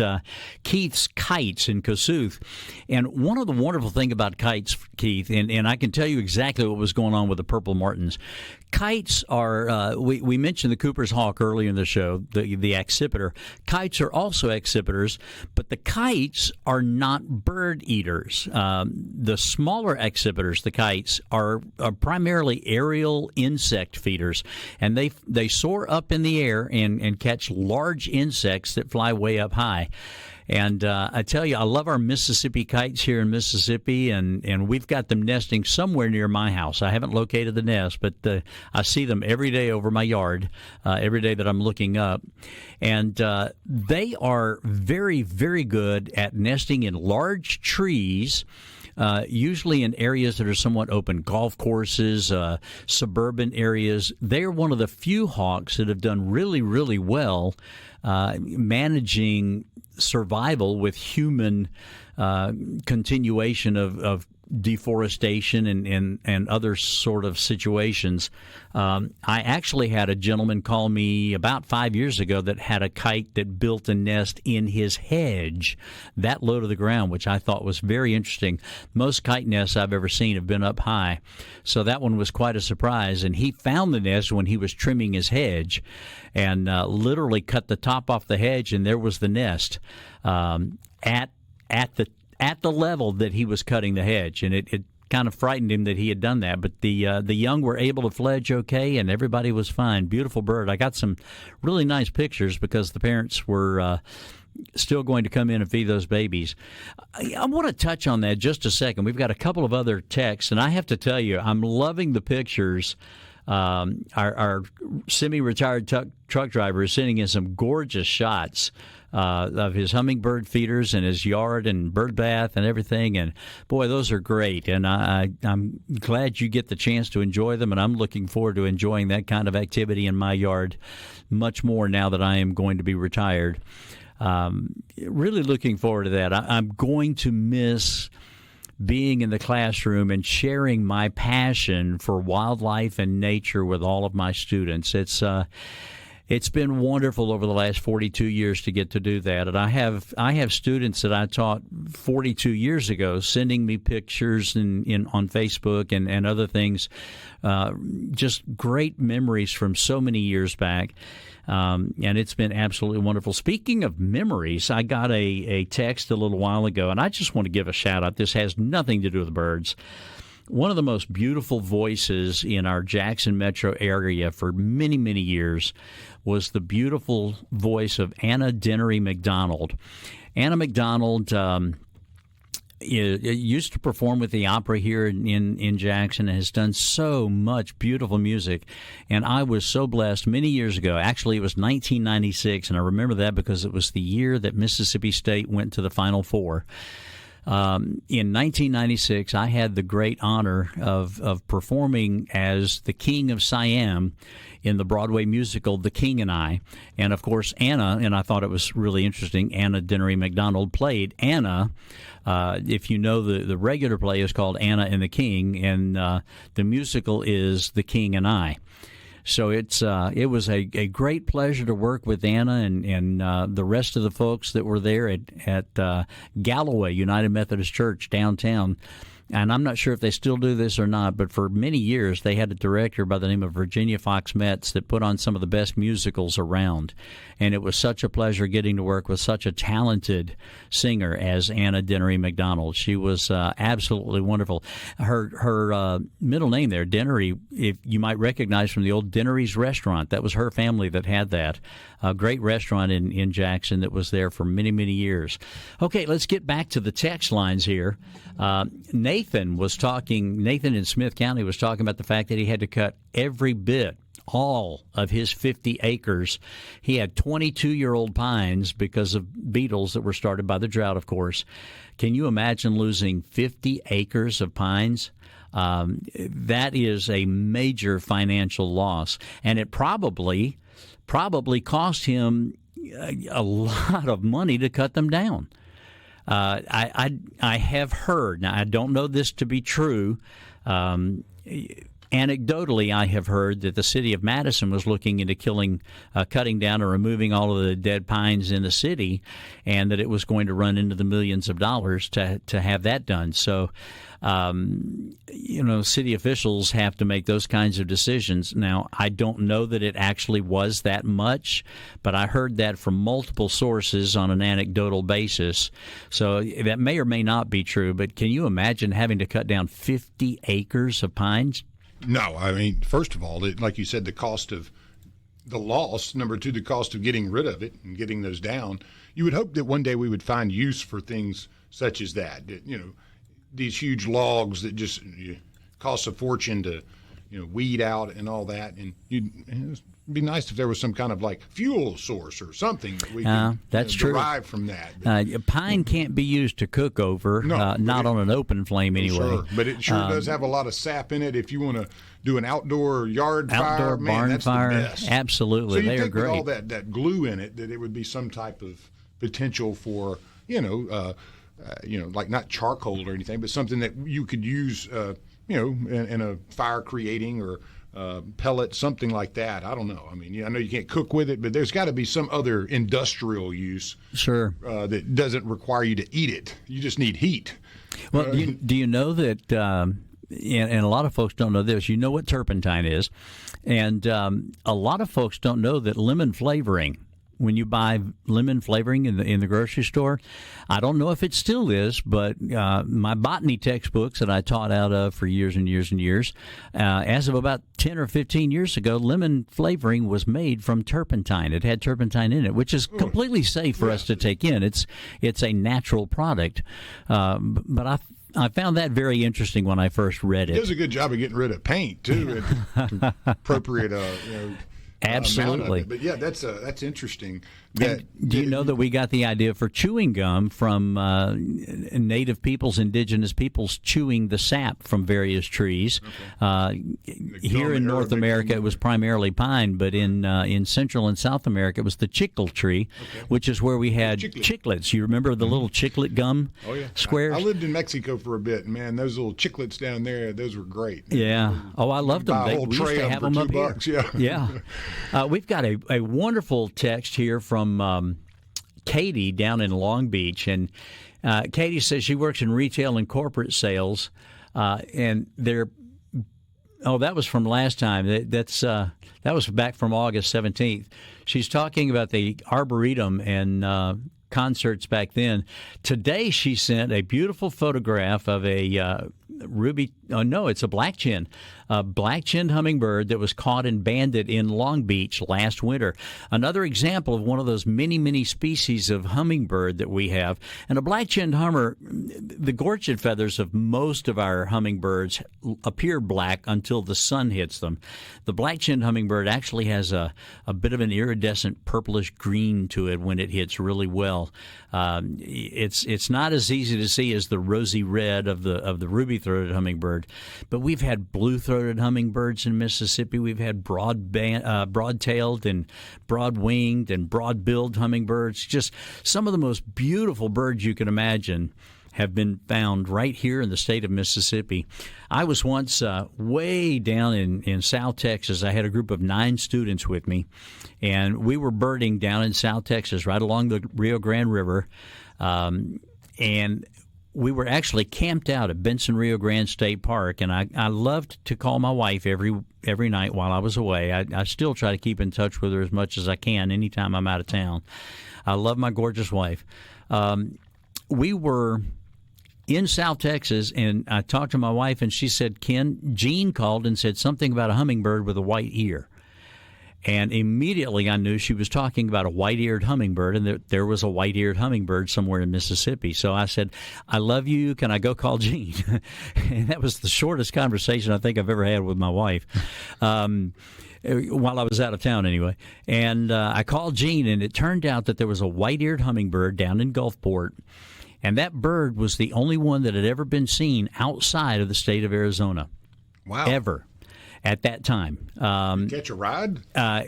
Keith's kites in Kossuth, and one of the wonderful things about kites, Keith, and I can tell you exactly what was going on with the purple martins. Kites are, we mentioned the Cooper's hawk earlier in the show, the accipiter. Kites are also accipiters, but the kites are not bird eaters. The smaller accipiters, the kites, are primarily aerial insect feeders, and they soar up in the air and catch large insects that fly way up high. And I tell you, I love our Mississippi kites here in Mississippi, and we've got them nesting somewhere near my house. I haven't located the nest, but I see them every day over my yard, every day that I'm looking up. And they are very, very good at nesting in large trees, usually in areas that are somewhat open, golf courses, suburban areas. They're one of the few hawks that have done really, really well managing survival with human continuation of deforestation and other sort of situations. I actually had a gentleman call me about 5 years ago that had a kite that built a nest in his hedge that low to the ground, which I thought was very interesting. Most kite nests I've ever seen have been up high, so that one was quite a surprise. And he found the nest when he was trimming his hedge and literally cut the top off the hedge, and there was the nest at the level that he was cutting the hedge, and it kind of frightened him that he had done that. But the young were able to fledge okay, and everybody was fine. Beautiful bird. I got some really nice pictures because the parents were still going to come in and feed those babies. I want to touch on that just a second. We've got a couple of other texts, and I have to tell you, I'm loving the pictures. Our semi-retired truck driver is sending in some gorgeous shots of his hummingbird feeders and his yard and bird bath and everything. And, boy, those are great. And I'm glad you get the chance to enjoy them, and I'm looking forward to enjoying that kind of activity in my yard much more now that I am going to be retired. Really looking forward to that. I'm going to miss being in the classroom and sharing my passion for wildlife and nature with all of my students. It's been wonderful over the last 42 years to get to do that. And I have students that I taught 42 years ago sending me pictures on Facebook and other things. Just great memories from so many years back. And it's been absolutely wonderful. Speaking of memories, I got a text a little while ago, and I just want to give a shout-out. This has nothing to do with birds. One of the most beautiful voices in our Jackson metro area for many, many years was the beautiful voice of Anna Dennery McDonald. Anna McDonald used to perform with the opera here in Jackson and has done so much beautiful music. And I was so blessed many years ago. Actually, it was 1996, and I remember that because it was the year that Mississippi State went to the Final Four. In 1996, I had the great honor of performing as the King of Siam in the Broadway musical The King and I. And, of course, Anna, and I thought it was really interesting, Anna Dennery McDonald played Anna. If you know, the regular play is called Anna and the King, and the musical is The King and I. So it was a great pleasure to work with Anna and the rest of the folks that were there at Galloway United Methodist Church downtown. And I'm not sure if they still do this or not, but for many years they had a director by the name of Virginia Fox Metz that put on some of the best musicals around. And it was such a pleasure getting to work with such a talented singer as Anna Dennery McDonald. She was absolutely wonderful. Her middle name there, Dennery, if you might recognize from the old Dennery's Restaurant. That was her family that had that. A great restaurant in Jackson that was there for many, many years. Okay, let's get back to the text lines here. Nathan in Smith County was talking about the fact that he had to cut every bit, all of his 50 acres. He had 22-year-old pines because of beetles that were started by the drought, of course. Can you imagine losing 50 acres of pines? That is a major financial loss, and it probably cost him a lot of money to cut them down. I have heard, now I don't know this to be true, anecdotally I have heard that the city of Madison was looking into cutting down or removing all of the dead pines in the city, and that it was going to run into the millions of dollars to have that done. So, city officials have to make those kinds of decisions. Now, I don't know that it actually was that much, but I heard that from multiple sources on an anecdotal basis. So that may or may not be true, but can you imagine having to cut down 50 acres of pines? No, I mean, first of all, like you said, the cost of the loss. Number two, the cost of getting rid of it and getting those down. You would hope that one day we would find use for things such as that. These huge logs that just cost a fortune to, weed out and all that. And it'd be nice if there was some kind of like fuel source or something that we could derive from that. Pine can't be used to cook over, not on an open flame anyway. Sure, but it sure does have a lot of sap in it. If you want to do an outdoor yard fire, barn that's fire, the best. Absolutely, so they are great. With all that glue in it, that it would be some type of potential for, like not charcoal or anything, but something that you could use, in a fire creating or pellet, something like that. I don't know. I mean, I know you can't cook with it, but there's got to be some other industrial use. Sure. That doesn't require you to eat it. You just need heat. Well, do you know that, and a lot of folks don't know this, you know what turpentine is, and a lot of folks don't know that lemon flavoring when you buy lemon flavoring in the grocery store. I don't know if it still is, but my botany textbooks that I taught out of for years and years and years, as of about 10 or 15 years ago, lemon flavoring was made from turpentine. It had turpentine in it, which is completely safe for us to take in. It's a natural product, but I found that very interesting when I first read it. It does a good job of getting rid of paint too, and appropriate, absolutely. But yeah, that's interesting. Do you know that we got the idea for chewing gum from native peoples, indigenous peoples chewing the sap from various trees? Okay. Here in North America, it was primarily pine, but in Central and South America, it was the chicle tree, which is where we had chiclets. You remember the little chiclet gum squares? I lived in Mexico for a bit, and man, those little chiclets down there, those were great. Yeah. Oh, I loved them. We used to have them up here. Yeah. We've got a wonderful text here from Katie down in Long Beach, and Katie says she works in retail and corporate sales, and they're. Oh, that was from last time. That was back from August 17th. She's talking about the Arboretum and concerts back then. Today she sent a beautiful photograph of a it's a black-chinned hummingbird that was caught and banded in Long Beach last winter. Another example of one of those many species of hummingbird that we have. And a black-chinned hummer, the gorget feathers of most of our hummingbirds appear black until the sun hits them. The black-chinned hummingbird actually has a bit of an iridescent purplish green to it when it hits really well. It's not as easy to see as the rosy red of the ruby-throated hummingbird, but we've had blue-throated hummingbirds in Mississippi. We've had broad-tailed and broad-winged and broad-billed hummingbirds. Just some of the most beautiful birds you can imagine have been found right here in the state of Mississippi. I was once way down in South Texas. I had a group of 9 students with me, and we were birding down in South Texas right along the Rio Grande River, and we were actually camped out at Benson Rio Grande State Park, and I loved to call my wife every night while I was away. I still try to keep in touch with her as much as I can anytime I'm out of town. I love my gorgeous wife. We were in South Texas, and I talked to my wife, and she said, Jean called and said something about a hummingbird with a white ear. And immediately I knew she was talking about a white-eared hummingbird, and there was a white-eared hummingbird somewhere in Mississippi. So I said, I love you. Can I go call Jean? And that was the shortest conversation I think I've ever had with my wife. While I was out of town anyway. And I called Jean, and it turned out that there was a white-eared hummingbird down in Gulfport, and that bird was the only one that had ever been seen outside of the state of Arizona. Wow. Ever. At that time. Catch a ride?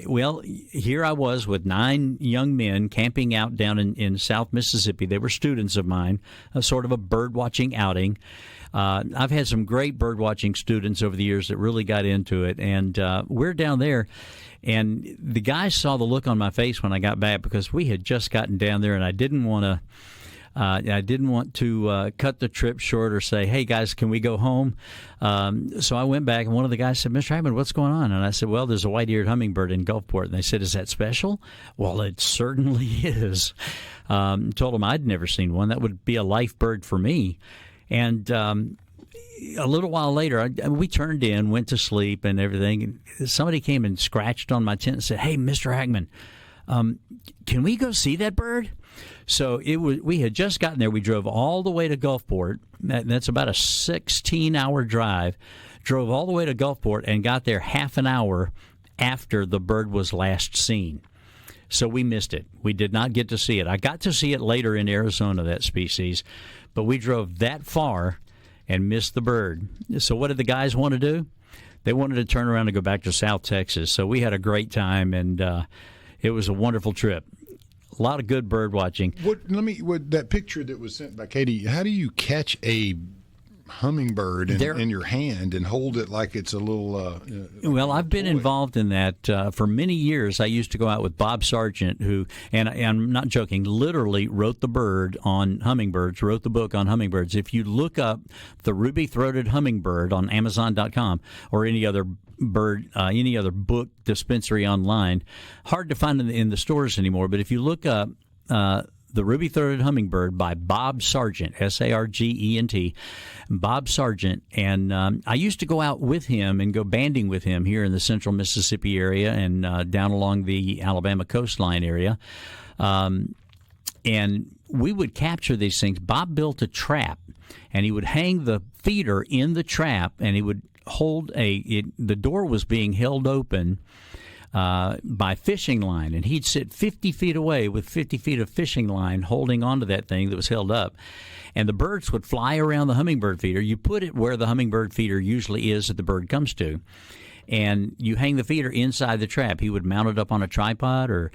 Well, here I was with 9 young men camping out down in South Mississippi. They were students of mine, sort of a bird-watching outing. I've had some great bird-watching students over the years that really got into it, and we're down there. And the guys saw the look on my face when I got back because we had just gotten down there, and I didn't want to cut the trip short or say, hey, guys, can we go home? So I went back, and one of the guys said, Mr. Hackman, what's going on? And I said, well, there's a white-eared hummingbird in Gulfport. And they said, is that special? Well, it certainly is. Told them I'd never seen one. That would be a life bird for me. And a little while later, we turned in, went to sleep and everything. And somebody came and scratched on my tent and said, hey, Mr. Hackman, can we go see that bird? So we had just gotten there. We drove all the way to Gulfport. That's about a 16-hour drive. Drove all the way to Gulfport and got there half an hour after the bird was last seen. So we missed it. We did not get to see it. I got to see it later in Arizona, that species, but we drove that far and missed the bird. So what did the guys want to do? They wanted to turn around and go back to South Texas. So we had a great time, and it was a wonderful trip. A lot of good bird watching. That picture that was sent by Katie, how do you catch a hummingbird in your hand and hold it like it's a little well, I've been involved in that for many years. I used to go out with Bob Sargent, who, and I'm not joking, literally wrote the book on hummingbirds. If you look up the ruby-throated hummingbird on Amazon.com or any other book dispensary online, hard to find in the stores anymore, but if you look up The Ruby-Throated Hummingbird by Bob Sargent, Sargent, Bob Sargent. And I used to go out with him and go banding with him here in the central Mississippi area and down along the Alabama coastline area. And we would capture these things. Bob built a trap, and he would hang the feeder in the trap, and he would hold the door was being held open by fishing line, and he'd sit 50 feet away with 50 feet of fishing line holding onto that thing that was held up, and the birds would fly around the hummingbird feeder. You put it where the hummingbird feeder usually is that the bird comes to, and you hang the feeder inside the trap. He would mount it up on a tripod or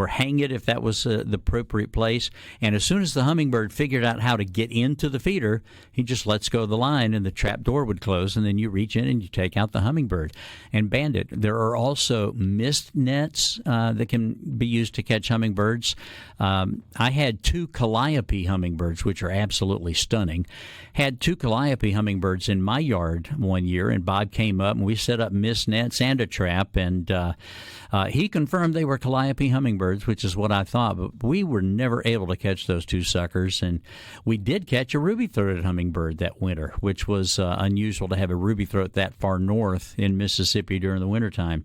hang it if that was the appropriate place. And as soon as the hummingbird figured out how to get into the feeder, he just lets go of the line and the trap door would close, and then you reach in and you take out the hummingbird and band it. There are also mist nets that can be used to catch hummingbirds. I had 2 calliope hummingbirds, which are absolutely stunning. Had 2 calliope hummingbirds in my yard one year, and Bob came up and we set up mist nets and a trap, and he confirmed they were calliope hummingbirds, which is what I thought, but we were never able to catch those 2 suckers. And we did catch a ruby-throated hummingbird that winter, which was unusual to have a ruby throat that far north in Mississippi during the wintertime.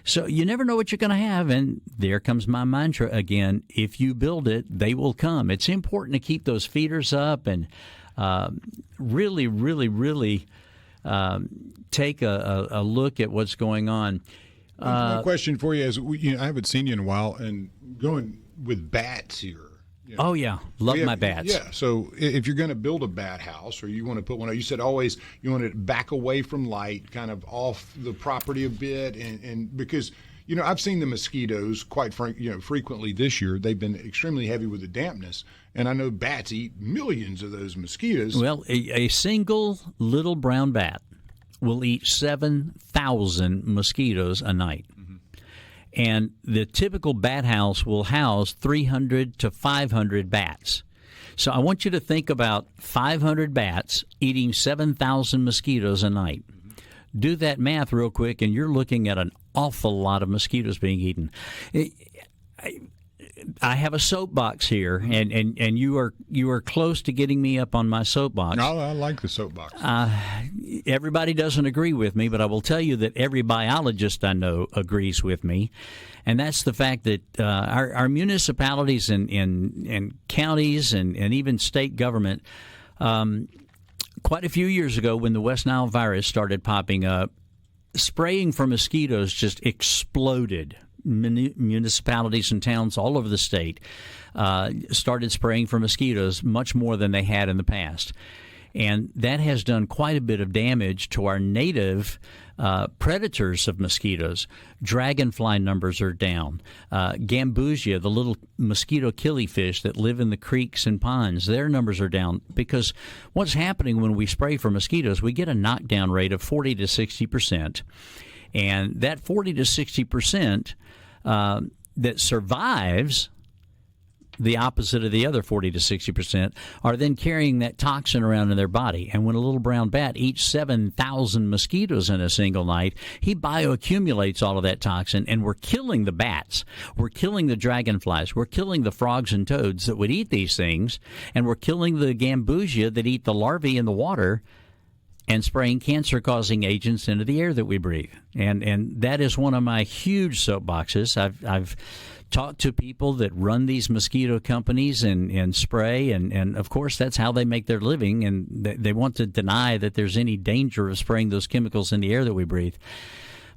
So you never know what you're going to have, and there comes my mantra again: if you build it, they will come. It's important to keep those feeders up and really, really, really take a look at what's going on. My question for you is, I haven't seen you in a while, and going with bats here. Oh, yeah. Love my bats. Yeah. So if you're going to build a bat house, or you want to put one, you said always you want it back away from light, kind of off the property a bit, and because I've seen the mosquitoes frequently this year. They've been extremely heavy with the dampness, and I know bats eat millions of those mosquitoes. Well, a single little brown bat will eat 7,000 mosquitoes a night. Mm-hmm. And the typical bat house will house 300 to 500 bats. So I want you to think about 500 bats eating 7,000 mosquitoes a night. Mm-hmm. Do that math real quick, and you're looking at an awful lot of mosquitoes being eaten. I have a soapbox here, and you are close to getting me up on my soapbox. No, I like the soapbox. Everybody doesn't agree with me, but I will tell you that every biologist I know agrees with me, and that's the fact that our municipalities and counties and even state government, quite a few years ago when the West Nile virus started popping up, spraying for mosquitoes just exploded. Municipalities and towns all over the state started spraying for mosquitoes much more than they had in the past. And that has done quite a bit of damage to our native predators of mosquitoes. Dragonfly numbers are down. Gambusia, the little mosquito killifish that live in the creeks and ponds, their numbers are down, because what's happening when we spray for mosquitoes, we get a knockdown rate of 40 to 60%. And that 40 to 60% that survives, the opposite of the other 40 to 60%, are then carrying that toxin around in their body. And when a little brown bat eats 7,000 mosquitoes in a single night, he bioaccumulates all of that toxin, and we're killing the bats. We're killing the dragonflies. We're killing the frogs and toads that would eat these things, and we're killing the gambusia that eat the larvae in the water, and spraying cancer-causing agents into the air that we breathe. And that is one of my huge soapboxes. I've talked to people that run these mosquito companies and spray, and of course that's how they make their living, and they want to deny that there's any danger of spraying those chemicals in the air that we breathe.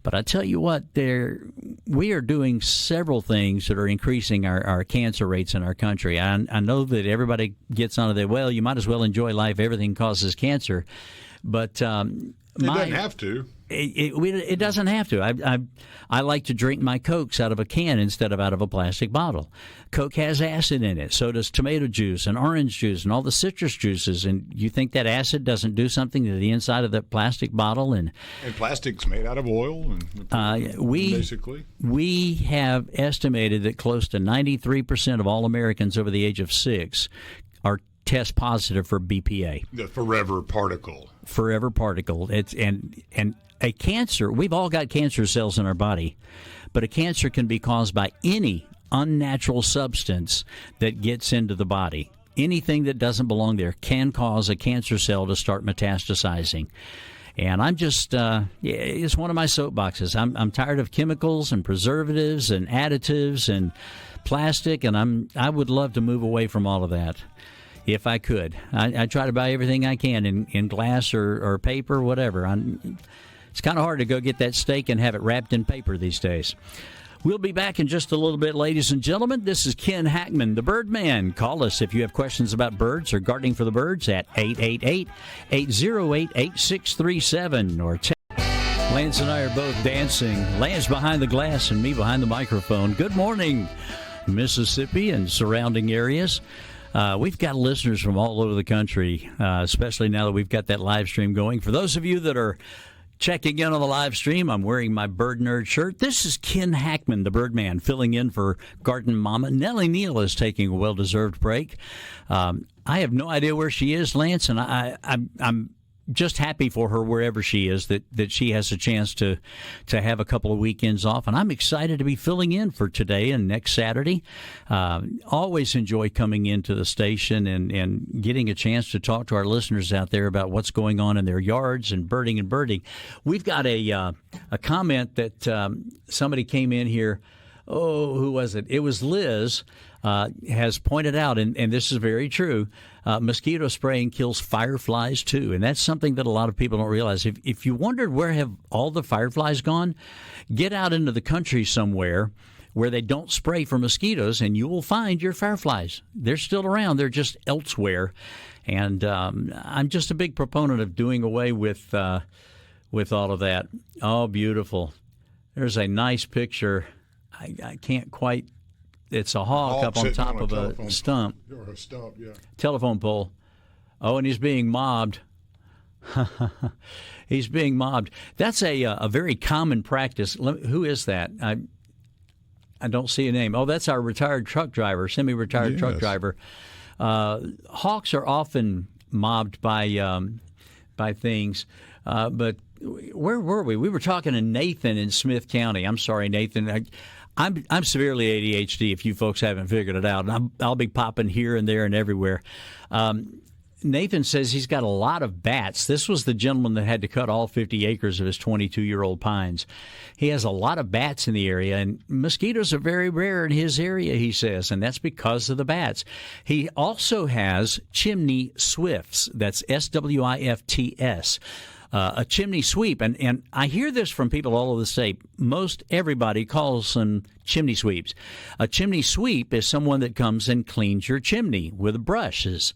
But I tell you what, we are doing several things that are increasing our cancer rates in our country. I know that everybody gets onto that, well, you might as well enjoy life, everything causes cancer. But it doesn't have to. It doesn't have to. I like to drink my Cokes out of a can instead of out of a plastic bottle. Coke has acid in it. So does tomato juice and orange juice and all the citrus juices. And you think that acid doesn't do something to the inside of the plastic bottle? And plastic's made out of oil. Basically. We have estimated that close to 93% of all Americans over the age of 6 are test positive for BPA. The forever particle. Forever particle. And a cancer, we've all got cancer cells in our body, but a cancer can be caused by any unnatural substance that gets into the body. Anything that doesn't belong there can cause a cancer cell to start metastasizing. And I'm just, it's one of my soapboxes. I'm tired of chemicals and preservatives and additives and plastic, and I would love to move away from all of that. If I could. I try to buy everything I can in glass or paper, whatever. It's kind of hard to go get that steak and have it wrapped in paper these days. We'll be back in just a little bit, ladies and gentlemen. This is Ken Hackman, the Birdman. Call us if you have questions about birds or gardening for the birds at 888-808-8637 or text. Lance and I are both dancing. Lance behind the glass and me behind the microphone. Good morning, Mississippi and surrounding areas. We've got listeners from all over the country, especially now that we've got that live stream going. For those of you that are checking in on the live stream, I'm wearing my Bird Nerd shirt. This is Ken Hackman, the Birdman, filling in for Garden Mama. Nellie Neal is taking a well-deserved break. I have no idea where she is, Lance, and I'm just happy for her wherever she is, that she has a chance to have a couple of weekends off. And I'm excited to be filling in for today and next Saturday. Always enjoy coming into the station and getting a chance to talk to our listeners out there about what's going on in their yards and birding. We've got a comment that somebody came in here. Oh, who was it? It was Liz. Has pointed out, and this is very true, mosquito spraying kills fireflies too, and that's something that a lot of people don't realize. If you wondered where have all the fireflies gone, get out into the country somewhere where they don't spray for mosquitoes, and you will find your fireflies. They're still around. They're just elsewhere, and I'm just a big proponent of doing away with all of that. Oh, beautiful. There's a nice picture. I can't quite... It's a hawk up on top of a stump. Or a stump, yeah. Telephone pole. Oh, and he's being mobbed. He's being mobbed. That's a very common practice. Who is that? I don't see a name. Oh, that's our retired truck driver, semi-retired truck driver. Hawks are often mobbed by things, but where were we? We were talking to Nathan in Smith County. I'm sorry, Nathan. I'm severely ADHD, if you folks haven't figured it out. And I'll be popping here and there and everywhere. Nathan says he's got a lot of bats. This was the gentleman that had to cut all 50 acres of his 22-year-old pines. He has a lot of bats in the area, and mosquitoes are very rare in his area, he says, and that's because of the bats. He also has chimney swifts. That's SWIFTS. A chimney sweep, and I hear this from people all over the state. Most everybody calls them chimney sweeps. A chimney sweep is someone that comes and cleans your chimney with brushes.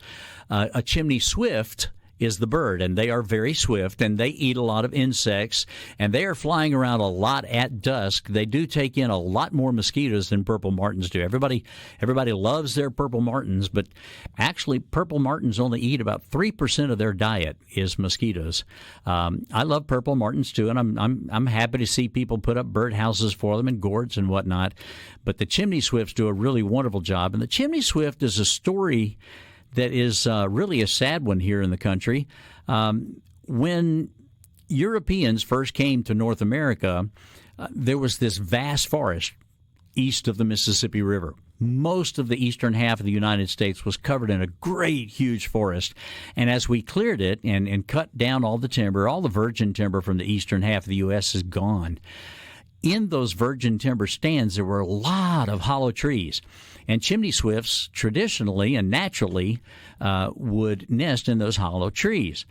A chimney swift is the bird, and they are very swift, and they eat a lot of insects, and they are flying around a lot at dusk. They do take in a lot more mosquitoes than purple martins do. Everybody loves their purple martins, but actually purple martins only eat about 3% of their diet is mosquitoes. I love purple martins too, and I'm happy to see people put up birdhouses for them and gourds and whatnot. But the chimney swifts do a really wonderful job, and the chimney swift is a story that is really a sad one here in the country. When Europeans first came to North America, there was this vast forest east of the Mississippi River. Most of the eastern half of the United States was covered in a great, huge forest. And as we cleared it and cut down all the timber, all the virgin timber from the eastern half of the U.S. is gone. In those virgin timber stands, there were a lot of hollow trees. And chimney swifts traditionally and naturally would nest in those hollow trees.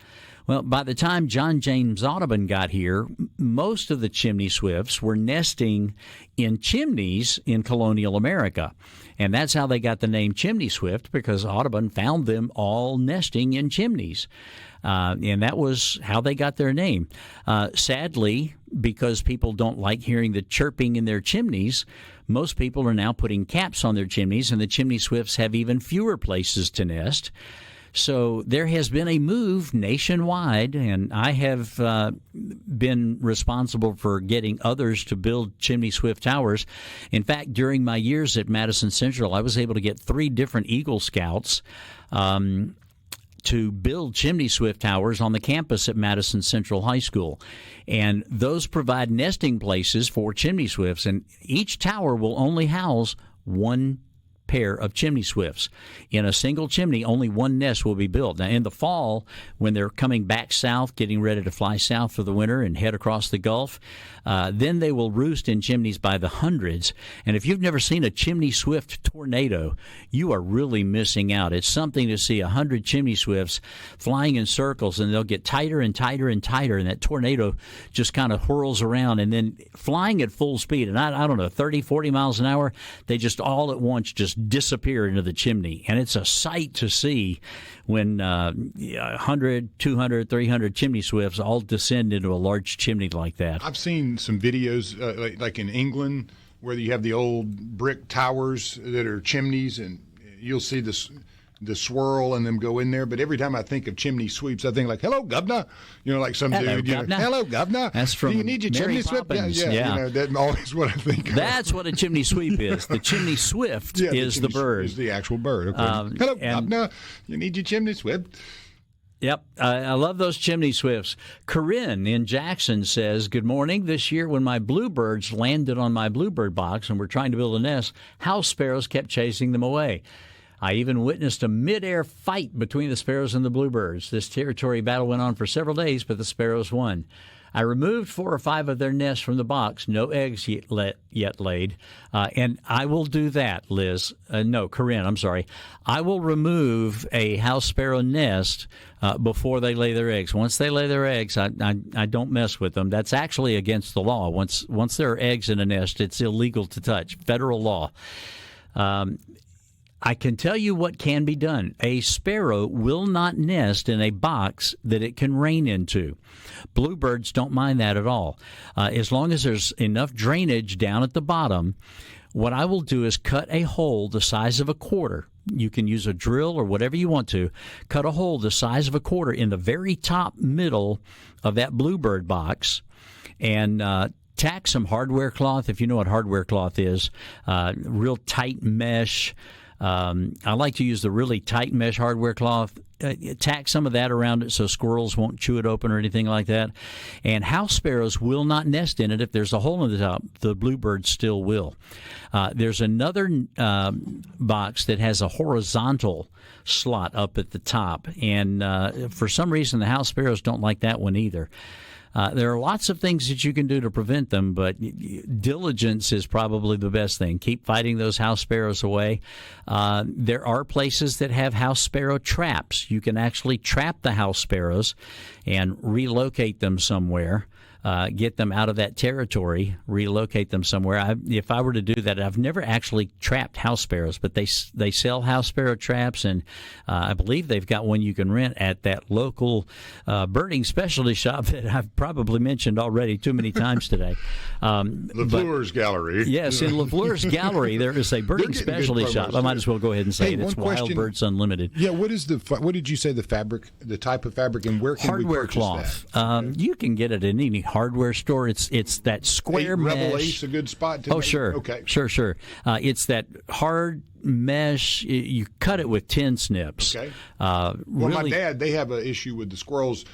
Well, by the time John James Audubon got here, most of the chimney swifts were nesting in chimneys in colonial America. And that's how they got the name chimney swift, because Audubon found them all nesting in chimneys. And that was how they got their name. Sadly, because people don't like hearing the chirping in their chimneys, most people are now putting caps on their chimneys, and the chimney swifts have even fewer places to nest. So there has been a move nationwide, and I have been responsible for getting others to build chimney swift towers. In fact, during my years at Madison Central, I was able to get 3 different Eagle Scouts to build chimney swift towers on the campus at Madison Central High School. And those provide nesting places for chimney swifts, and each tower will only house one pair of chimney swifts. In a single chimney, only one nest will be built. Now, in the fall, when they're coming back south, getting ready to fly south for the winter and head across the Gulf, then they will roost in chimneys by the hundreds. And if you've never seen a chimney swift tornado, you are really missing out. It's something to see 100 chimney swifts flying in circles, and they'll get tighter and tighter and tighter, and that tornado just kind of whirls around, and then flying at full speed, and I don't know, 30, 40 miles an hour, they just all at once just disappear into the chimney. And it's a sight to see when 100, 200, 300 chimney swifts all descend into a large chimney like that. I've seen some videos like in England where you have the old brick towers that are chimneys, and you'll see the swirl and them go in there. But every time I think of chimney sweeps, I think like, "Hello, governor," like some Hello, dude. governor. Hello, governor. That's from Do you need your Mary chimney sweep? Poppins. Yeah. That's always what I think of. That's what a chimney sweep is. The chimney swift is the bird. Is the actual bird. Okay. Hello, governor. You need your chimney sweep. Yep, I love those chimney swifts. Corinne in Jackson says, "Good morning. This year when my bluebirds landed on my bluebird box and were trying to build a nest, house sparrows kept chasing them away. I even witnessed a mid-air fight between the sparrows and the bluebirds. This territory battle went on for several days, but the sparrows won. I removed 4 or 5 of their nests from the box. No eggs yet laid. And I will do that, Liz. Corinne, I'm sorry. I will remove a house sparrow nest before they lay their eggs. Once they lay their eggs, I don't mess with them. That's actually against the law. Once there are eggs in a nest, it's illegal to touch. Federal law. I can tell you what can be done. A sparrow will not nest in a box that it can rain into. Bluebirds don't mind that at all. As long as there's enough drainage down at the bottom, what I will do is cut a hole the size of a quarter. You can use a drill or whatever you want to. Cut a hole the size of a quarter in the very top middle of that bluebird box, and tack some hardware cloth, if you know what hardware cloth is, real tight mesh. I like to use the really tight mesh hardware cloth. Tack some of that around it so squirrels won't chew it open or anything like that. And house sparrows will not nest in it if there's a hole in the top. The bluebirds still will. There's another box that has a horizontal slot up at the top, and for some reason the house sparrows don't like that one either. There are lots of things that you can do to prevent them, but diligence is probably the best thing. Keep fighting those house sparrows away. There are places that have house sparrow traps. You can actually trap the house sparrows and relocate them somewhere. Get them out of that territory, relocate them somewhere. If I were to do that, I've never actually trapped house sparrows, but they sell house sparrow traps, and I believe they've got one you can rent at that local birding specialty shop that I've probably mentioned already too many times today. LaFleur's Gallery. Yes, in LaFleur's Gallery there is a birding specialty shop. I might as well go ahead and say it. It's Wild Birds Unlimited. Yeah, what did you say the fabric, the type of fabric, and where can we purchase cloth. that? You can get it in any hardware store. It's that square mesh. Rebel Ace, a good spot to make. Sure. Okay. Sure. It's that hard mesh. You cut it with tin snips. Okay. My dad, they have an issue with the squirrels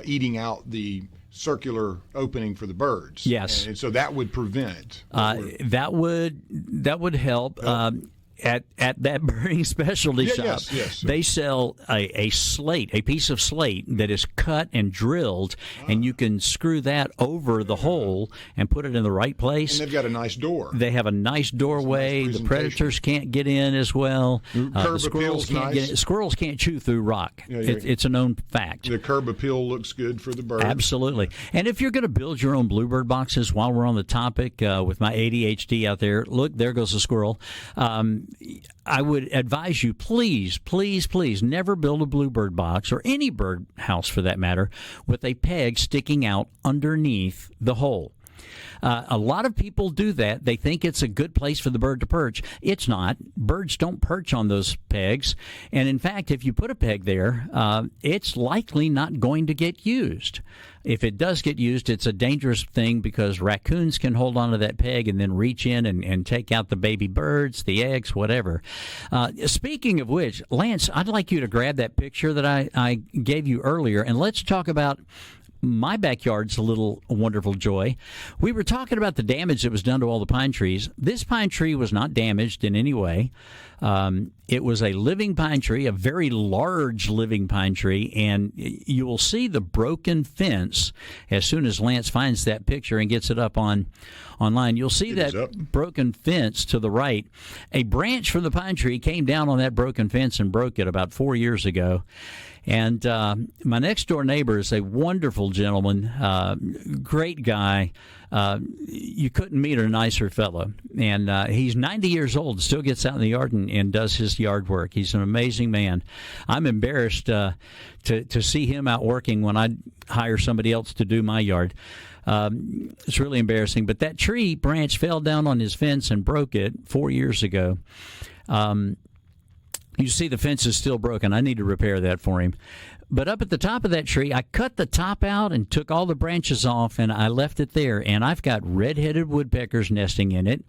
eating out the circular opening for the birds. Yes. And so that would prevent. That would help. at that birding specialty shop, yes. they sell a slate, a piece of slate that is cut and drilled, and you can screw that over the hole and put it in the right place. And they've got a nice door. They have a nice doorway. Nice the predators can't get in as well. The squirrels can't chew through rock. It's a known fact. The curb appeal looks good for the bird. Absolutely. And if you're going to build your own bluebird boxes, while we're on the topic with my ADHD out there, look, there goes a squirrel. I would advise you, please, please, please, never build a bluebird box, or any bird house for that matter, with a peg sticking out underneath the hole. A lot of people do that. They think it's a good place for the bird to perch. It's not. Birds don't perch on those pegs. And in fact, if you put a peg there, it's likely not going to get used. If it does get used, it's a dangerous thing because raccoons can hold onto that peg and then reach in and take out the baby birds, the eggs, whatever. Speaking of which, Lance, I'd like you to grab that picture that I gave you earlier, and let's talk about my backyard's a little wonderful joy. We were talking about the damage that was done to all the pine trees. This pine tree was not damaged in any way. It was a living pine tree, a very large living pine tree, and you will see the broken fence as soon as Lance finds that picture and gets it up online. You'll see that broken fence to the right. A branch from the pine tree came down on that broken fence and broke it about 4 years ago. And my next-door neighbor is a wonderful gentleman, great guy. You couldn't meet a nicer fellow. And he's 90 years old, still gets out in the yard and does his yard work. He's an amazing man. I'm embarrassed to see him out working when I hire somebody else to do my yard. It's really embarrassing. But that tree branch fell down on his fence and broke it 4 years ago. You see the fence is still broken. I need to repair that for him. But up at the top of that tree, I cut the top out and took all the branches off, and I left it there. And I've got red-headed woodpeckers nesting in it.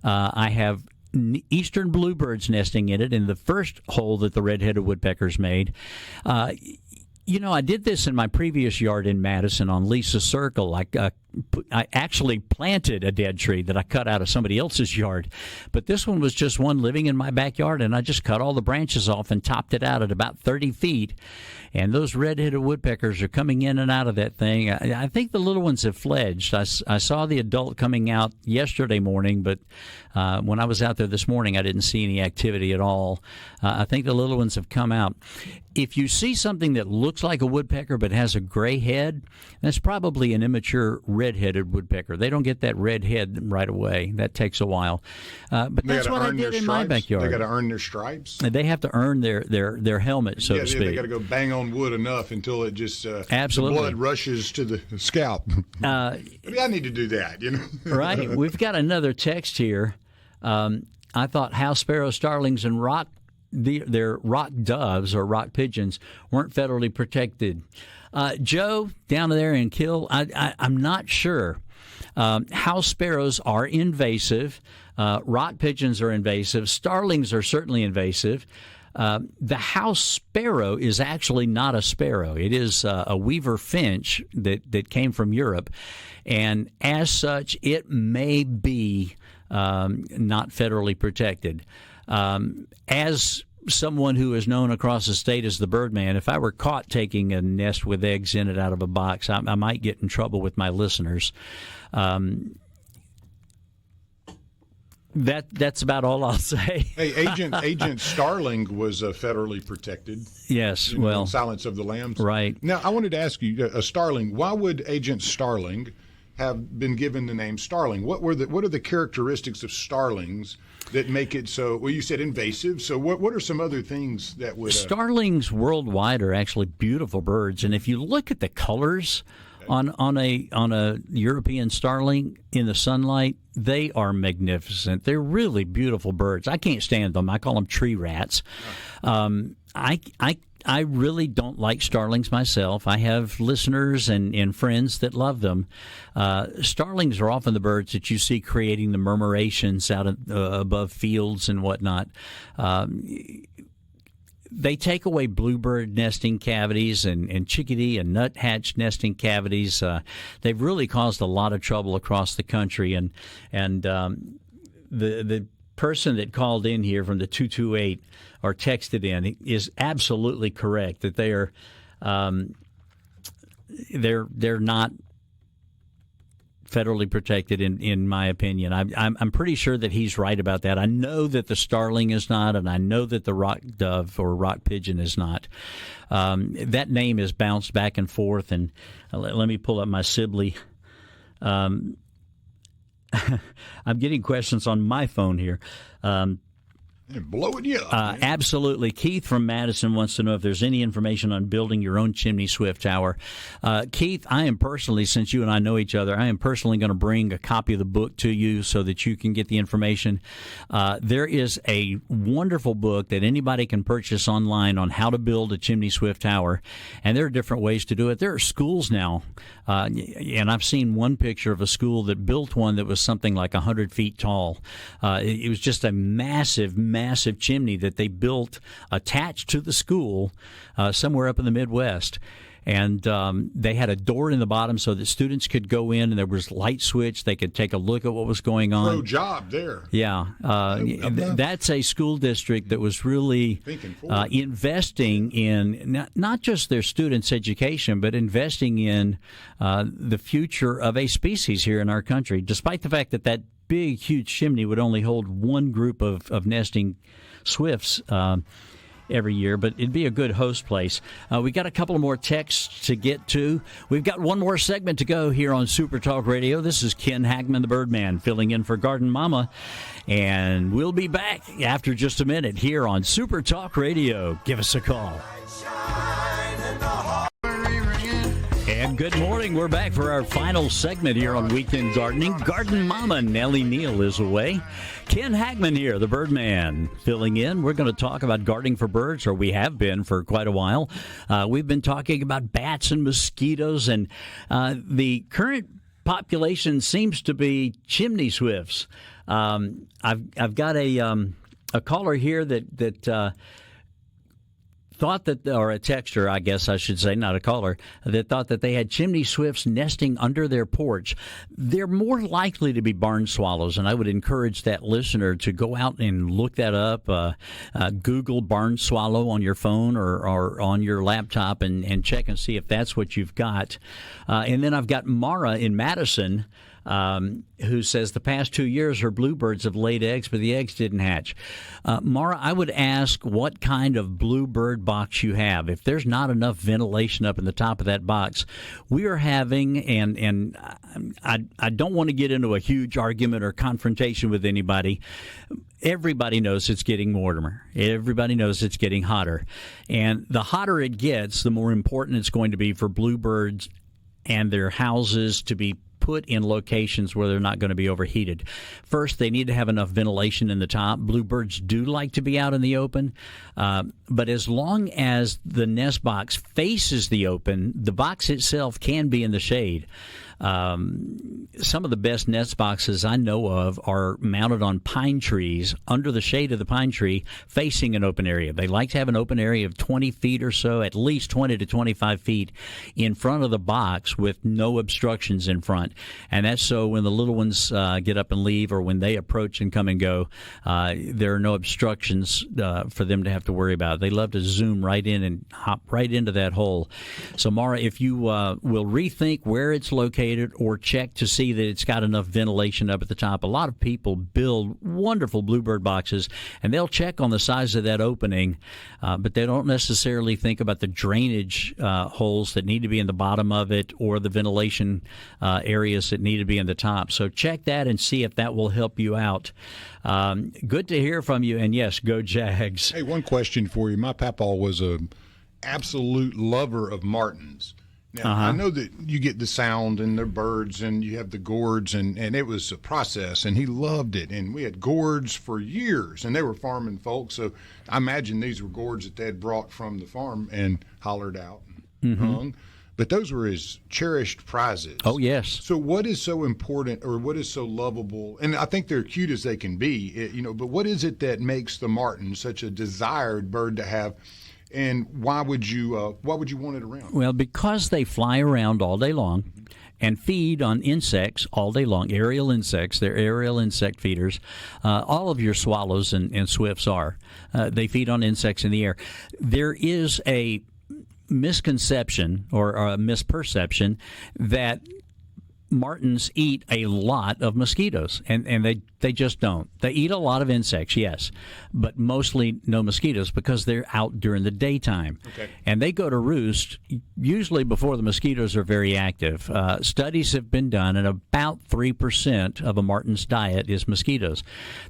I have eastern bluebirds nesting in it in the first hole that the red-headed woodpeckers made. I did this in my previous yard in Madison on Lisa Circle. I actually planted a dead tree that I cut out of somebody else's yard. But this one was just one living in my backyard, and I just cut all the branches off and topped it out at about 30 feet. And those red-headed woodpeckers are coming in and out of that thing. I think the little ones have fledged. I saw the adult coming out yesterday morning, but when I was out there this morning, I didn't see any activity at all. I think the little ones have come out. If you see something that looks like a woodpecker but has a gray head, that's probably an immature red-headed woodpecker. They don't get that red head right away. That takes a while. But that's what I did in my backyard. They got to earn their stripes? They have to earn their helmet, so to speak. They got to go bang on wood enough until it just absolutely. The blood rushes to the scalp. Maybe I need to do that, Right. We've got another text here. I thought house sparrows, starlings, and their rock doves or rock pigeons weren't federally protected. Joe, down there in Kill, I'm not sure. House sparrows are invasive. Rock pigeons are invasive. Starlings are certainly invasive. The house sparrow is actually not a sparrow. It is a weaver finch that came from Europe. And as such, it may be not federally protected. As someone who is known across the state as the Birdman, if I were caught taking a nest with eggs in it out of a box, I might get in trouble with my listeners. That's about all I'll say. Hey, Agent Starling was federally protected. Yes, Silence of the Lambs. Right. Now, I wanted to ask you, Starling. Why would Agent Starling have been given the name Starling? What are the characteristics of starlings that make it so? Well, you said invasive. So what are some other things that would? Starlings worldwide are actually beautiful birds, and if you look at the colors on a European starling in the sunlight, they are magnificent. They're really beautiful birds. I can't stand them. I call them tree rats. I really don't like starlings myself. I have listeners and friends that love them. Starlings are often the birds that you see creating the murmurations out above fields and whatnot. They take away bluebird nesting cavities and chickadee and nuthatch nesting cavities. They've really caused a lot of trouble across the country, and the person that called in here from the 228 or texted in is absolutely correct that they are they're not federally protected in my opinion. I'm pretty sure that he's right about that. I know that the starling is not, and I know that the rock dove or rock pigeon is not. That name is bounced back and forth, and let me pull up my Sibley. I'm getting questions on my phone here. And blowing you up. Absolutely. Keith from Madison wants to know if there's any information on building your own chimney swift tower. Keith, I am personally, since you and I know each other, I am personally going to bring a copy of the book to you so that you can get the information. There is a wonderful book that anybody can purchase online on how to build a chimney swift tower, and there are different ways to do it. There are schools now, and I've seen one picture of a school that built one that was something like 100 feet tall. It was just a massive chimney that they built attached to the school somewhere up in the Midwest. And they had a door in the bottom so that students could go in, and there was light switch. They could take a look at what was going on. Pro job there. Yeah. That's a school district that was really investing in not just their students' education, but investing in the future of a species here in our country, despite the fact that big, huge chimney would only hold one group of nesting swifts every year, but it'd be a good host place. We got a couple of more texts to get to. We've got one more segment to go here on Super Talk Radio. This is Ken Hackman, the Birdman, filling in for Garden Mama, and we'll be back after just a minute here on Super Talk Radio. Give us a call. And good morning. We're back for our final segment here on Weekend Gardening. Garden Mama Nellie Neal is away. Ken Hackman here, the Birdman, filling in. We're going to talk about gardening for birds, or we have been for quite a while. We've been talking about bats and mosquitoes, and the current population seems to be chimney swifts. I've got a caller here that thought that, or a texter, I guess I should say, not a caller, that thought that they had chimney swifts nesting under their porch. They're more likely to be barn swallows, and I would encourage that listener to go out and look that up. Google barn swallow on your phone or on your laptop and check and see if that's what you've got. And then I've got Mara in Madison, who says the past 2 years her bluebirds have laid eggs, but the eggs didn't hatch. Mara, I would ask what kind of bluebird box you have. If there's not enough ventilation up in the top of that box, we are having, and I don't want to get into a huge argument or confrontation with anybody. Everybody knows it's getting warmer. Everybody knows it's getting hotter. And the hotter it gets, the more important it's going to be for bluebirds and their houses to be put in locations where they're not going to be overheated. First, they need to have enough ventilation in the top. Bluebirds do like to be out in the open, but as long as the nest box faces the open, the box itself can be in the shade. Some of the best nest boxes I know of are mounted on pine trees under the shade of the pine tree facing an open area. They like to have an open area of 20 feet or so, at least 20 to 25 feet in front of the box with no obstructions in front. And that's so when the little ones get up and leave, or when they approach and come and go, there are no obstructions for them to have to worry about. They love to zoom right in and hop right into that hole. So, Mara, if you will rethink where it's located, or check to see that it's got enough ventilation up at the top. A lot of people build wonderful bluebird boxes, and they'll check on the size of that opening, but they don't necessarily think about the drainage holes that need to be in the bottom of it, or the ventilation areas that need to be in the top. So check that and see if that will help you out. Good to hear from you, and yes, go Jags. Hey, one question for you. My papaw was a absolute lover of martins. Now, I know that you get the sound and they're birds, and you have the gourds, and it was a process, and he loved it. And we had gourds for years, and they were farming folks. So I imagine these were gourds that they had brought from the farm and hollered out and hung. But those were his cherished prizes. Oh, yes. So what is so important, or what is so lovable? And I think they're cute as they can be, but what is it that makes the martin such a desired bird to have? And why would you want it around? Well, because they fly around all day long and feed on insects all day long, aerial insects. They're aerial insect feeders. All of your swallows and swifts are. They feed on insects in the air. There is a misconception or a misperception that martins eat a lot of mosquitoes, and they just don't. They eat a lot of insects, yes, but mostly no mosquitoes because they're out during the daytime. Okay. And they go to roost usually before the mosquitoes are very active. Studies have been done, and about 3% of a martin's diet is mosquitoes.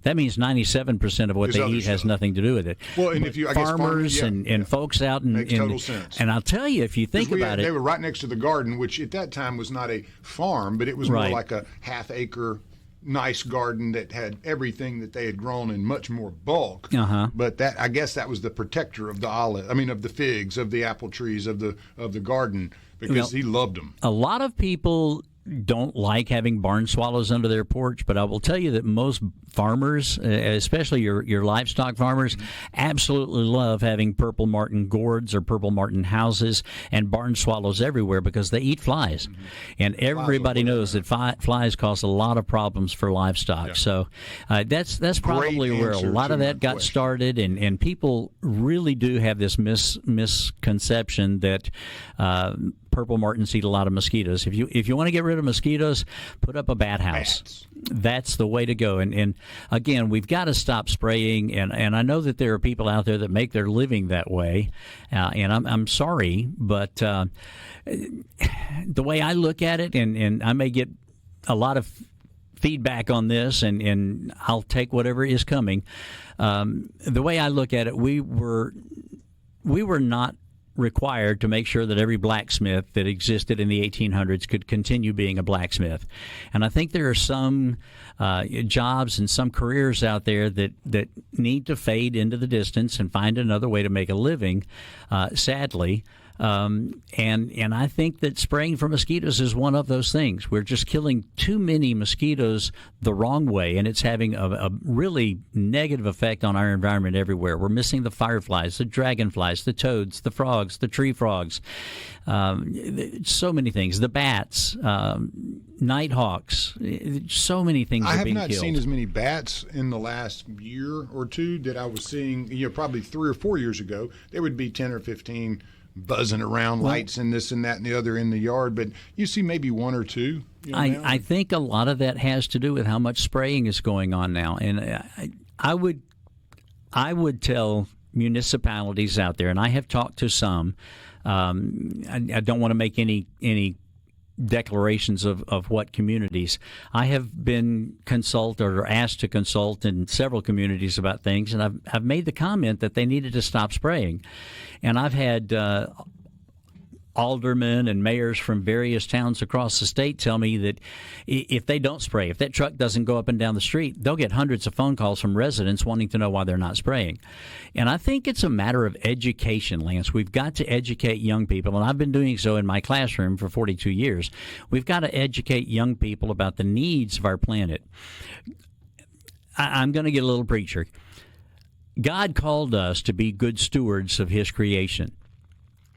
That means 97% of what There's they other eat has stuff. nothing to do with it. Well, and But if you, I guess farmers and folks out in Makes total sense. and I'll tell you, if you think about They it, were right next to the garden, which at that time was not a farm, but it was more Right. like a half-acre nice garden that had everything that they had grown in much more bulk. Uh-huh. But that, I guess, that was the protector of of the figs, of the apple trees, of the garden, because he loved them. a lot of people don't like having barn swallows under their porch, but I will tell you that most farmers, especially your livestock farmers, absolutely love having purple martin gourds or purple martin houses and barn swallows everywhere because they eat flies. And everybody knows that flies cause a lot of problems for livestock. Yeah. So that's probably where a answer lot to of my that got question. started, and people really do have this misconception that purple martins eat a lot of mosquitoes. If you want to get rid of mosquitoes, put up a bat house. Bats. That's the way to go. And again, we've got to stop spraying. And I know that there are people out there that make their living that way. And I'm sorry, but the way I look at it, and I may get a lot of feedback on this, and I'll take whatever is coming. The way I look at it, we were not required to make sure that every blacksmith that existed in the 1800s could continue being a blacksmith. And I think there are some jobs and some careers out there that need to fade into the distance and find another way to make a living, sadly. And I think that spraying for mosquitoes is one of those things. We're just killing too many mosquitoes the wrong way, and it's having a really negative effect on our environment everywhere. We're missing the fireflies, the dragonflies, the toads, the frogs, the tree frogs, so many things, the bats, nighthawks, so many things I are have being not killed. seen as many bats in the last year or two that I was seeing, probably 3 or 4 years ago. There would be 10 or 15 buzzing around, lights and this and that and the other in the yard, but you see maybe 1 or 2. Now. I think a lot of that has to do with how much spraying is going on now, and I would tell municipalities out there, and I have talked to some. I don't want to make any declarations of what communities. I have been consulted or asked to consult in several communities about things, and I've made the comment that they needed to stop spraying. And I've had aldermen and mayors from various towns across the state tell me that if they don't spray, if that truck doesn't go up and down the street, they'll get hundreds of phone calls from residents wanting to know why they're not spraying. And I think it's a matter of education, Lance. We've got to educate young people, and I've been doing so in my classroom for 42 years. We've got to educate young people about the needs of our planet. I'm going to get a little preacher. God called us to be good stewards of His creation.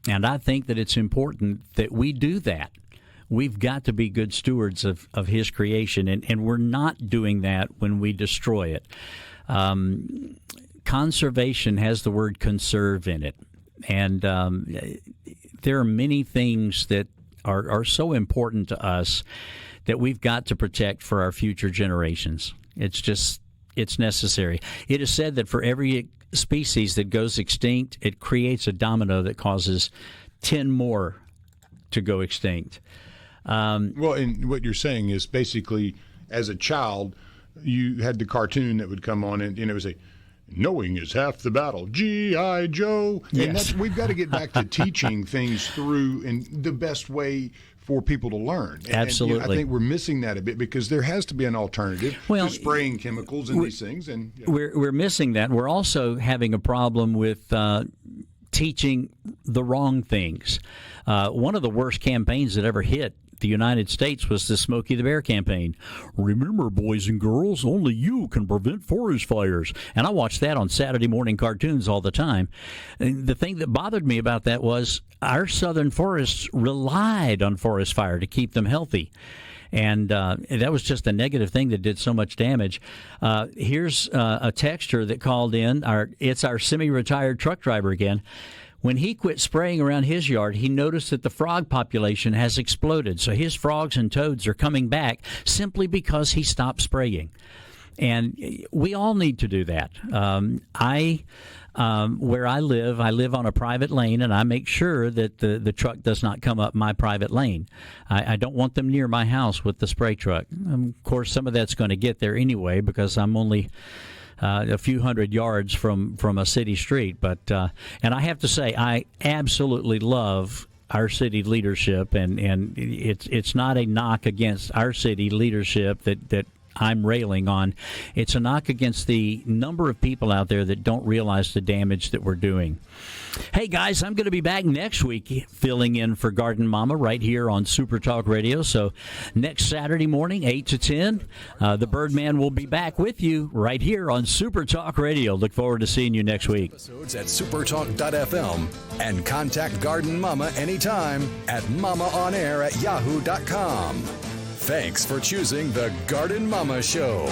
And I think that it's important that we do that. We've got to be good stewards of His creation, and we're not doing that when we destroy it. Conservation has the word conserve in it. And there are many things that are so important to us that we've got to protect for our future generations. It's necessary. It is said that for every species that goes extinct, it creates a domino that causes 10 more to go extinct. Well, and what you're saying is basically, as a child, you had the cartoon that would come on, and it would say, "Knowing is half the battle." G.I. Joe. And Yes. we've got to get back to teaching things through in the best way for people to learn. Absolutely. And I think we're missing that a bit because there has to be an alternative to spraying chemicals and these things. And We're missing that. We're also having a problem with teaching the wrong things. One of the worst campaigns that ever hit the United States was the Smokey the Bear campaign. Remember, boys and girls, only you can prevent forest fires. And I watched that on Saturday morning cartoons all the time. And the thing that bothered me about that was our southern forests relied on forest fire to keep them healthy. And that was just a negative thing that did so much damage. Here's a texter that called in. It's our semi-retired truck driver again. When he quit spraying around his yard, he noticed that the frog population has exploded. So his frogs and toads are coming back simply because he stopped spraying. And we all need to do that. Where I live on a private lane, and I make sure that the truck does not come up my private lane. I don't want them near my house with the spray truck. Of course, some of that's going to get there anyway because I'm only a few hundred yards from a city street. But and I have to say, I absolutely love our city leadership, and it's not a knock against our city leadership that I'm railing on. It's a knock against the number of people out there that don't realize the damage that we're doing. Hey, guys, I'm going to be back next week filling in for Garden Mama right here on SuperTalk Radio. So next Saturday morning, 8 to 10, the Birdman will be back with you right here on SuperTalk Radio. Look forward to seeing you next week. Episodes at supertalk.fm and contact Garden Mama anytime at mamaonair@yahoo.com. Thanks for choosing the Garden Mama Show.